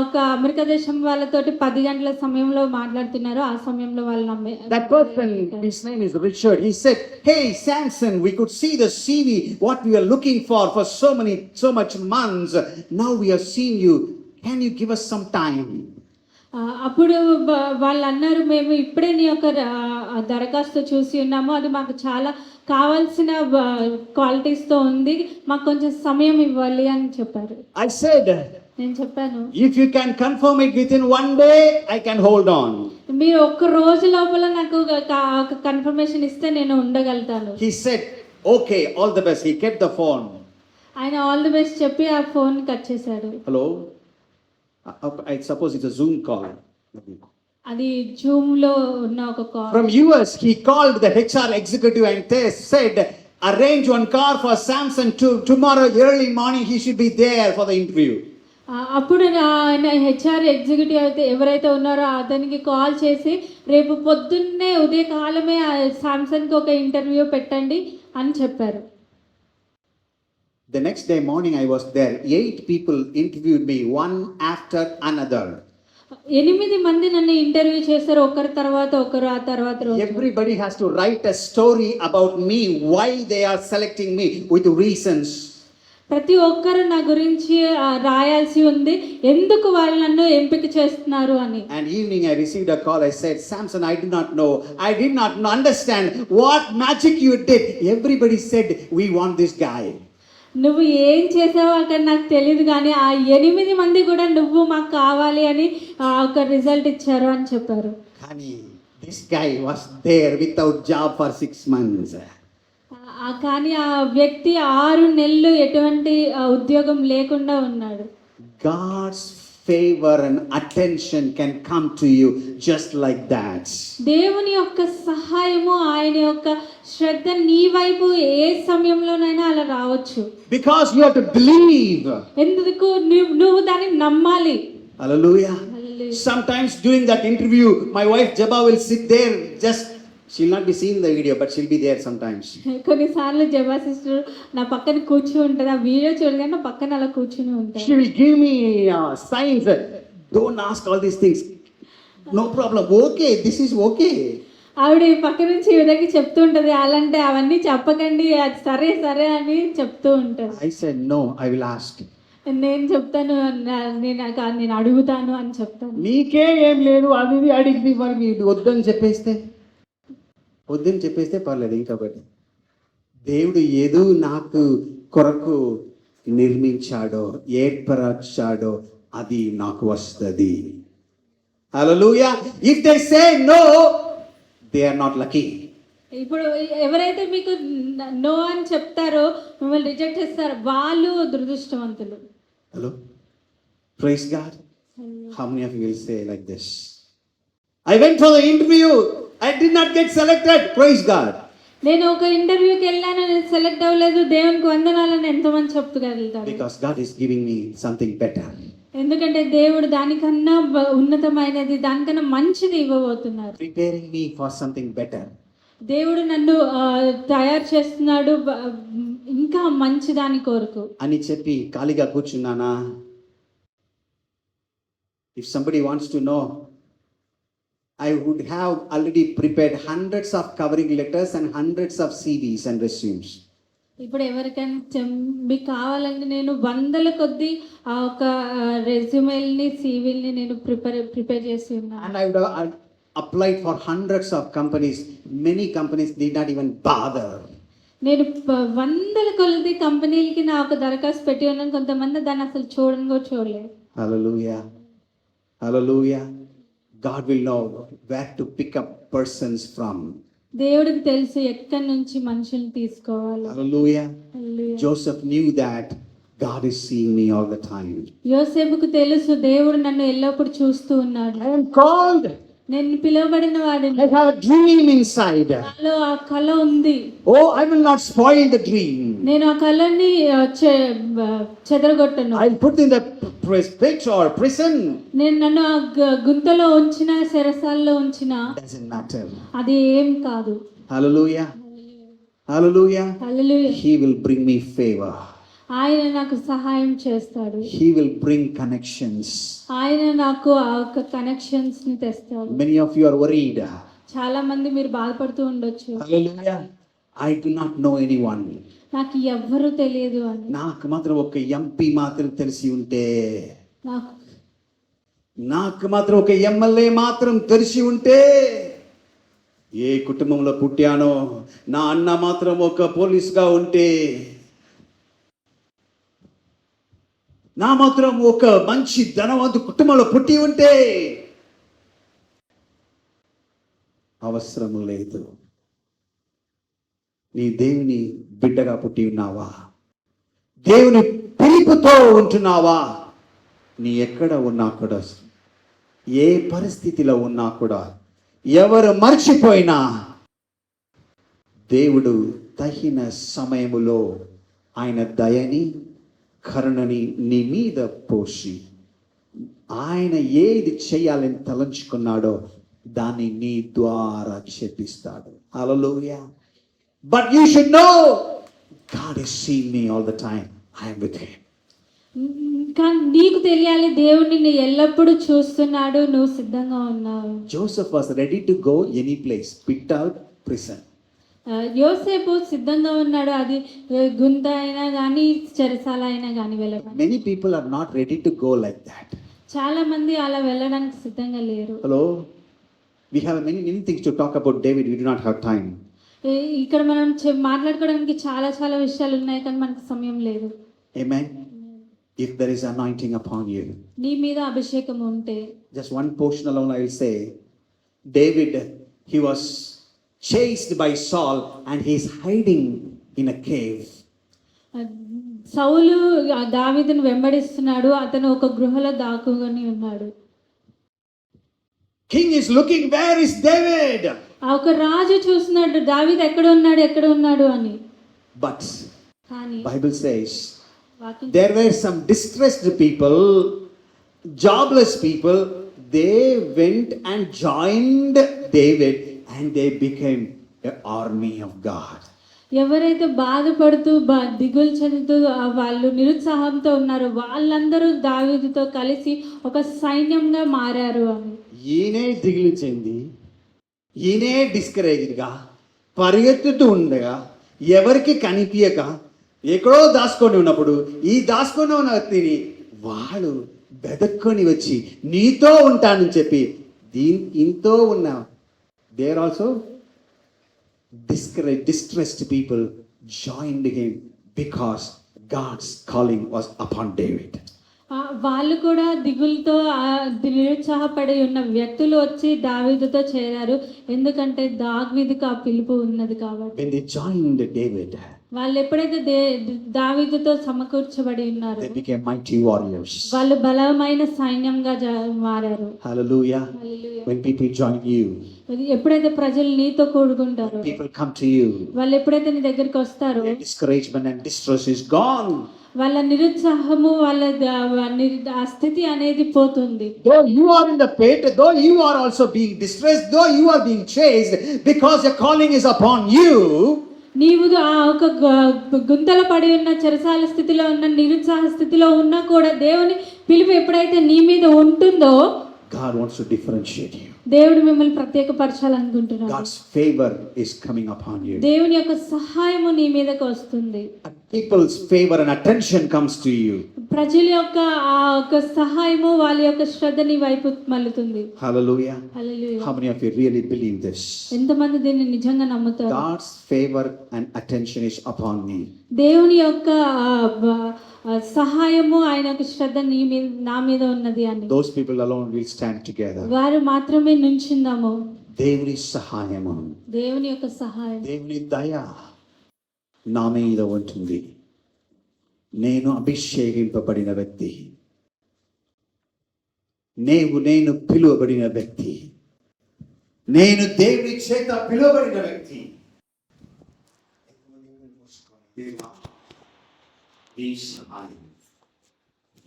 [SPEAKER 1] ఒక America దేశం వాళ్ళతోటి 10 గంటల సమయంలో మాట్లాడుతున్నారు. ఆ సమయంలో వాళ్ళు
[SPEAKER 2] That person, his name is Richard. He said, "Hey Samson, we could see the CV what we are looking for so much months. Now we have seen you. Can you give us some time?"
[SPEAKER 1] అప్పుడు వాళ్ళు అన్నారు, మేము ఇప్పుడే నీ యొక్క దరఖాస్తు చూసి ఉన్నాము, అది మాకు చాలా కావాల్సిన క్వాలిటీస్తో ఉంది, మాకు కొంచెం సమయం ఇవ్వాలి అని చెప్పారు.
[SPEAKER 2] I said,
[SPEAKER 1] నేను చెప్పాను,
[SPEAKER 2] if you can confirm it within one day, I can hold on.
[SPEAKER 1] మీరు ఒక్క రోజు లోపల నాకు కన్ఫర్మేషన్ ఇస్తే నేను ఉండగలుగుతాను.
[SPEAKER 2] He said, okay, all the best. He kept the phone.
[SPEAKER 1] ఆయన ఆల్ ది బెస్ట్ చెప్పి ఆ ఫోన్ కట్ చేశాడు.
[SPEAKER 2] Hello? I suppose it's a Zoom call.
[SPEAKER 1] అది జూమ్ లో ఉన్న ఒక call.
[SPEAKER 2] From US, he called the HR executive and said, arrange one car for Samson tomorrow early morning. He should be there for the interview.
[SPEAKER 1] అప్పుడు ఆయన HR executive అయితే ఎవరైతే ఉన్నారో అతనికి కాల్ చేసి రేపు పొద్దున్నే ఉదయకాలమే శాంసంగ్కి ఒక ఇంటర్వ్యూ పెట్టండి అని చెప్పారు.
[SPEAKER 2] The next day morning I was there. 8 people interviewed me, one after another.
[SPEAKER 1] 8 మంది నన్ను ఇంటర్వ్యూ చేశారు, ఒకరి తర్వాత ఒకరు. ఆ తర్వాత రోజు
[SPEAKER 2] Everybody has to write a story about me, why they are selecting me, with reasons.
[SPEAKER 1] ప్రతి ఒక్కరు నా గురించి రాయాల్సి ఉంది, ఎందుకు వాళ్ళు నన్ను ఎంపిక చేస్తున్నారు అని.
[SPEAKER 2] And evening I received a call. I said, Samson, I did not know. I did not understand what magic you did. Everybody said, we want this guy.
[SPEAKER 1] నువ్వు ఏం చేసావో అక్కడ నాకు తెలియదు, కానీ ఆ 8 మంది కూడా నువ్వు మాకు కావాలి అని ఒక రిజల్ట్ ఇచ్చారు అని చెప్పారు.
[SPEAKER 2] కానీ this guy was there without job for 6 months.
[SPEAKER 1] కానీ ఆ వ్యక్తి 6 నెలలు ఎటువంటి ఉద్యోగం లేకుండా ఉన్నాడు.
[SPEAKER 2] God's favor and attention can come to you just like that.
[SPEAKER 1] దేవుని యొక్క సహాయము, ఆయన యొక్క శ్రద్ధ నీ వైపు ఏ సమయంలోనైనా అలా రావచ్చు.
[SPEAKER 2] Because you have to believe.
[SPEAKER 1] ఎందుకు నువ్వు దాన్ని నమ్మాలి.
[SPEAKER 2] Hallelujah. Sometimes during that interview, my wife Jabba will sit there, she'll not be seeing the video, but she'll be there sometimes.
[SPEAKER 1] కొన్నిసార్లు జబా సిస్టర్ నా పక్కన కూర్చుని ఉంటుంది, ఆ వీడియో చూడగానే నా పక్కన అలా కూర్చుని ఉంటారు.
[SPEAKER 2] She will give me signs. Don't ask all these things. No problem. Okay, this is okay.
[SPEAKER 1] ఆవిడ పక్క నుంచి ఈ విధంగా చెప్తూ ఉంటుంది, అలాంటి అవన్నీ చెప్పకండి, అది సరే సరే అని చెప్తూ ఉంటారు.
[SPEAKER 2] I said no, I will ask.
[SPEAKER 1] నేను చెప్తాను, నేను అడుగుతాను అని చెప్తాను.
[SPEAKER 2] నీకే ఏం లేదు అది అడిగి మరి వద్దని చెప్పేస్తే పర్లేదు. ఇంకొకటి, దేవుడు ఏదో నాకు కొరకు నిర్మించాడో ఏర్పరచాడో అది నాకు వస్తుంది. హల్లెలూయా. If they say no, they are not lucky.
[SPEAKER 1] ఇప్పుడు ఎవరైతే మీకు నో అని చెప్తారో, మిమ్మల్ని రిజెక్ట్ చేస్తారో, వాళ్ళు దురదృష్టవంతులు.
[SPEAKER 2] Hello? Praise God. How many of you will say like this? I went for the interview. I did not get selected. Praise God.
[SPEAKER 1] నేను ఒక ఇంటర్వ్యూకి వెళ్ళాను, నేను సెలెక్ట్ అవ్వలేదు, దేవునికి వందనాలని ఎంతమంది చెప్పుకోగలుగుతారు.
[SPEAKER 2] Because God is giving me something better.
[SPEAKER 1] ఎందుకంటే దేవుడు దానికన్నా ఉన్నతమైనది, దానికన్నా మంచిది ఇవ్వబోతున్నారు.
[SPEAKER 2] preparing me for something better.
[SPEAKER 1] దేవుడు నన్ను తయారు చేస్తున్నాడు ఇంకా మంచి దాని కొరకు.
[SPEAKER 2] అని చెప్పి ఖాళీగా కూర్చున్నానా? If somebody wants to know, I would have already prepared hundreds of covering letters and hundreds of CVs and resumes.
[SPEAKER 1] ఇప్పుడు ఎవరికైనా మీకు కావాలంటే నేను వందల కొద్దీ ఆ ఒక రెజ్యూమేల్ని, సివిల్ని నేను ప్రిపేర్ చేసి ఉన్నాను.
[SPEAKER 2] And I would have applied for hundreds of companies. Many companies did not even bother.
[SPEAKER 1] నేను వందల కొలది కంపెనీలకి నా ఒక దరఖాస్తు పెట్టి ఉన్నాను. కొంతమంది దాన్ని అసలు చూడని కూడా చూడలేదు.
[SPEAKER 2] Hallelujah. Hallelujah. God will know where to pick up persons from.
[SPEAKER 1] దేవుడికి తెలుసు ఎక్కడి నుంచి మనుషుల్ని తీసుకోవాలి.
[SPEAKER 2] Hallelujah.
[SPEAKER 1] Hallelujah.
[SPEAKER 2] Joseph knew that God is seeing me all the time.
[SPEAKER 1] యోసేపుకు తెలుసు దేవుడు నన్ను ఎల్లప్పుడూ చూస్తూ ఉన్నాడు.
[SPEAKER 2] I am called.
[SPEAKER 1] నేను పిలువబడిన వాడిని.
[SPEAKER 2] I have a dream inside.
[SPEAKER 1] నాలో ఆ కళ ఉంది.
[SPEAKER 2] Oh, I will not spoil the dream.
[SPEAKER 1] నేను ఆ కళని చెదరగొట్టను.
[SPEAKER 2] I'll put in the pit or prison.
[SPEAKER 1] నేను నన్ను ఆ గుంతలో ఉంచిన, చెరసాలలో ఉంచిన,
[SPEAKER 2] Doesn't matter.
[SPEAKER 1] అది ఏం కాదు.
[SPEAKER 2] Hallelujah. Hallelujah.
[SPEAKER 1] Hallelujah.
[SPEAKER 2] He will bring me favor.
[SPEAKER 1] ఆయన నాకు సహాయం చేస్తాడు.
[SPEAKER 2] He will bring connections.
[SPEAKER 1] ఆయన నాకు ఆ ఒక కనెక్షన్స్ ని తెస్తాడు.
[SPEAKER 2] Many of you are worried.
[SPEAKER 1] చాలా మంది మీరు బాధపడుతూ ఉండొచ్చు.
[SPEAKER 2] Hallelujah. I do not know anyone.
[SPEAKER 1] నాకు ఎవ్వరూ తెలియదు అని.
[SPEAKER 2] నాకు మాత్రం ఒక ఎంపీ మాత్రం తెలిసి ఉంటే, నాకు మాత్రం ఒక ఎమ్మెల్యే మాత్రం తెలిసి ఉంటే, ఏ కుటుంబంలో పుట్టానో నా అన్న మాత్రం ఒక పోలీస్గా ఉంటే, నా మాత్రం ఒక మంచి ధనవంతు కుటుంబంలో పుట్టి ఉంటే అవసరం లేదు. నీ దేవుని బిడ్డగా పుట్టి ఉన్నావా? దేవుని పిలుపుతో ఉంటున్నావా? నీ ఎక్కడ ఉన్నా కూడా, ఏ పరిస్థితిలో ఉన్నా కూడా, ఎవరు మర్చిపోయినా దేవుడు తగిన సమయములో ఆయన దయని, కరుణని నీ మీద పోసి ఆయన ఏది చేయాలని తలంచుకున్నాడో దాన్ని నీ ద్వారా చేపిస్తాడు. హల్లెలూయా. But you should know God is seeing me all the time. I am with him.
[SPEAKER 1] కానీ నీకు తెలియాలి దేవుడు నిన్ను ఎల్లప్పుడూ చూస్తున్నాడు, నువ్వు సిద్ధంగా ఉన్నావు.
[SPEAKER 2] Joseph was ready to go any place, picked out prison.
[SPEAKER 1] యోసేపు సిద్ధంగా ఉన్నాడు. అది గుంత అయినా కానీ, చెరసాల అయినా కానీ వెళ్ళడానికి.
[SPEAKER 2] Many people are not ready to go like that.
[SPEAKER 1] చాలా మంది అలా వెళ్ళడానికి సిద్ధంగా లేరు.
[SPEAKER 2] Hello. We have many things to talk about David. We do not have time.
[SPEAKER 1] ఇక్కడ మనం మాట్లాడుకోవడానికి చాలా చాలా విషయాలు ఉన్నాయి, కానీ మనకు సమయం లేదు.
[SPEAKER 2] Amen. If there is anointing upon you,
[SPEAKER 1] నీ మీద అభిషేకం ఉంటే,
[SPEAKER 2] just one portion alone I will say. David, he was chased by Saul and he is hiding in a cave.
[SPEAKER 1] సౌలు దావీదును వెంబడిస్తున్నాడు, అతను ఒక గృహలో దాక్కుని ఉన్నాడు.
[SPEAKER 2] King is looking, where is David?
[SPEAKER 1] ఆ ఒక రాజు చూస్తున్నాడు, దావీదు ఎక్కడ ఉన్నాడు అని.
[SPEAKER 2] But
[SPEAKER 1] కానీ
[SPEAKER 2] Bible says there were some distressed people, jobless people. They went and joined David and they became an army of God.
[SPEAKER 1] ఎవరైతే బాధపడుతూ దిగులు చెందుతూ వాళ్ళు నిరుత్సాహంతో ఉన్నారో వాళ్ళందరూ దావీదుతో కలిసి ఒక సైన్యంగా మారారు అని.
[SPEAKER 2] ఈయనే దిగులు చెంది, ఈయనే డిస్కరేజ్గా పరిగెత్తుతూ ఉండగా, ఎవరికి కనిపించక ఎక్కడో దాచుకొని ఉన్నప్పుడు, ఈ దాచుకొని ఉన్న వ్యక్తిని వాళ్ళు బెదక్కొని వచ్చి నీతో ఉంటానని చెప్పి ఇంతో ఉన్న, they are also distressed people joined him because God's calling was upon David.
[SPEAKER 1] వాళ్ళు కూడా దిగులతో నిరుత్సాహపడి ఉన్న వ్యక్తులు వచ్చి దావీదుతో చేరారు, ఎందుకంటే దావీదుకు ఆ పిలుపు ఉన్నది కాబట్టి.
[SPEAKER 2] When they joined David,
[SPEAKER 1] వాళ్ళు ఎప్పుడైతే దావీదుతో సమకూర్చబడి ఉన్నారు,
[SPEAKER 2] they became mighty warriors.
[SPEAKER 1] వాళ్ళు బలమైన సైన్యంగా మారారు.
[SPEAKER 2] Hallelujah. When people join you,
[SPEAKER 1] ఎప్పుడైతే ప్రజలు నీతో కూడుకుంటారో,
[SPEAKER 2] people come to you,
[SPEAKER 1] వాళ్ళు ఎప్పుడైతే నీ దగ్గరికి వస్తారో,
[SPEAKER 2] discouragement and distress is gone.
[SPEAKER 1] వాళ్ళ నిరుత్సాహము ఆ స్థితి అనేది పోతుంది.
[SPEAKER 2] Though you are in the pit, though you are also being distressed, though you are being chased, because your calling is upon you,
[SPEAKER 1] నీవు ఆ ఒక గుంతలో పడి ఉన్న చెరసాల స్థితిలో ఉన్న నిరుత్సాహ స్థితిలో ఉన్నా కూడా దేవుని పిలుపు ఎప్పుడైతే నీ మీద ఉంటుందో
[SPEAKER 2] God wants to differentiate you.
[SPEAKER 1] దేవుడు మిమ్మల్ని ప్రత్యేకపరచాలనుకుంటున్నాడు.
[SPEAKER 2] God's favor is coming upon you.
[SPEAKER 1] దేవుని యొక్క సహాయము నీ మీదకి వస్తుంది.
[SPEAKER 2] People's favor and attention comes to you.
[SPEAKER 1] ప్రజల యొక్క ఆ యొక్క సహాయము వాళ్ళ యొక్క శ్రద్ధ నీ వైపు మళ్ళుతుంది.
[SPEAKER 2] Hallelujah.
[SPEAKER 1] Hallelujah.
[SPEAKER 2] How many of you really believe this?
[SPEAKER 1] ఎంతమంది దీన్ని నిజంగా నమ్ముతారు?
[SPEAKER 2] God's favor and attention is upon me.
[SPEAKER 1] దేవుని యొక్క సహాయము ఆయన యొక్క శ్రద్ధ నా మీద ఉన్నది అని.
[SPEAKER 2] Those people alone will stand together.
[SPEAKER 1] వారు మాత్రమే నుంచుందాము.
[SPEAKER 2] దేవుని సహాయము,
[SPEAKER 1] దేవుని యొక్క సహాయం,
[SPEAKER 2] దేవుని దయ నా మీద ఉంటుంది. నేను అభిషేకింపబడిన వ్యక్తి, నేను పిలువబడిన వ్యక్తి, నేను దేవుని చేత పిలువబడిన వ్యక్తి. దేవా, నీ సహాయం,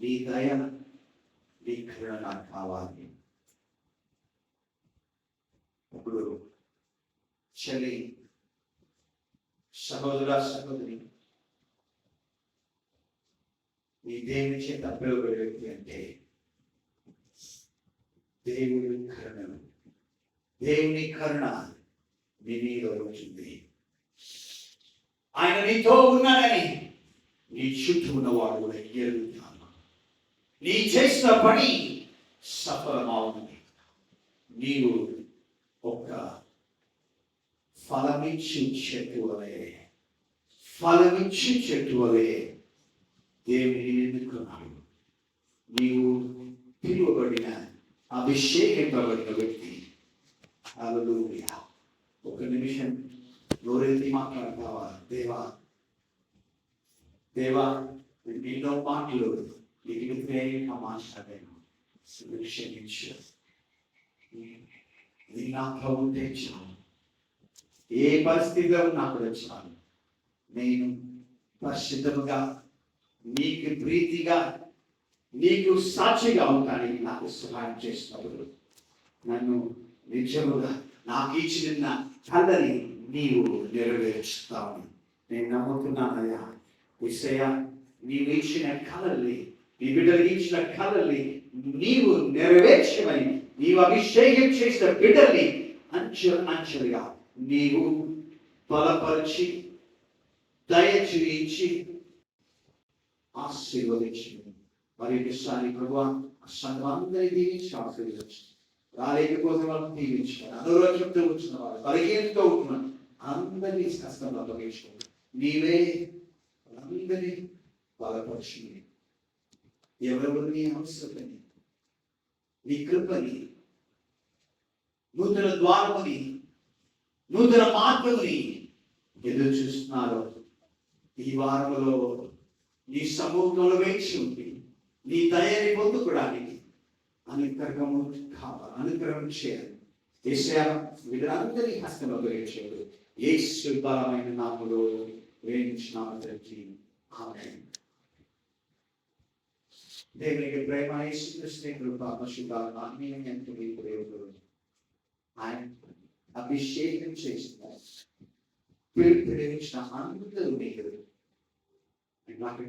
[SPEAKER 2] నీ దయ, నీ కరుణ నాకు కావాలి. ఇప్పుడు చలి సహోదర సహోదరి, నీ దేవుని చేత పిలువబడే వ్యక్తి అంటే దేవుని కరుణ నీ మీద వచ్చింది. ఆయన నీతో ఉన్నాడని నీ చుట్టూ ఉన్నవాడు కూడా ఎరుగుతాను. నీ చేసిన పని సఫలమవుతుంది. నీవు ఒక ఫలమిచ్చు చెట్టు వలె దేవుని ఎన్నుకున్నాడు. నీవు పిలువబడిన అభిషేకింపబడిన వ్యక్తి. హల్లెలూయా. ఒక నిమిషం నోరెత్తి మాట్లాడతావా? దేవా ఎన్నో మాటలు నీకు వ్యతిరేకంగా మాట్లాడాను, క్షమించు. నీ నాతో ఉంటే చాలు, ఏ పరిస్థితిలో ఉన్నా కూడా చాలు. నేను పరిశుద్ధముగా, నీకు ప్రీతిగా, నీకు సాక్షిగా ఉంటానికి నాకు సహాయం చేసినప్పుడు నన్ను నిజముగా నాకు ఇచ్చిన కళని నీవు నెరవేర్చుతావు. నేను నమ్ముతున్నానయ్యా. యేసయ్యా, నీవు ఇచ్చిన కళల్ని, నీ బిడ్డలు ఇచ్చిన కళల్ని నీవు నెరవేర్చమని, నీవు అభిషేకం చేసిన బిడ్డల్ని అంచెలుగా నీవు బలపరిచి దయచేయించి ఆశీర్వదించి మరి ఒకసారి ప్రభువా సంఘం అందరి దీవించి ఆశీర్వదించు. రాలేకపోతే వాళ్ళని దీవించారు. అనారోగ్యంతో వచ్చిన వారు, బలహీనతో ఉంటున్నారు, అందరినీ కష్టంలో అప్పగించుకోండి. నీవే అందరినీ బలపరిచింది. ఎవరెవరిని అవసరమని, నీ కృపని, నూతన ద్వారముని, నూతన మార్గముని ఎదురు చూస్తున్నారు. ఈ వారంలో నీ సమూహంలో వేచి ఉంది. నీ దయని పొందుకోవడానికి అనుగ్రహము కావాలి, అనుగ్రహం చేయాలి. యేసయ్యా, వీళ్ళందరినీ హస్తంలో వేయించాడు. యేసు బలమైన నామములో వేయించినాము తండ్రి. ఆమేన్. దేవునికి ప్రేమ, యేసుక్రీస్తు కృప, పరిశుద్ధాత్మ అన్యోన్యత మీకు దేవుడు. ఆయన అభిషేకం చేసిన పిలిపించిన అందరూ మీకు నాకు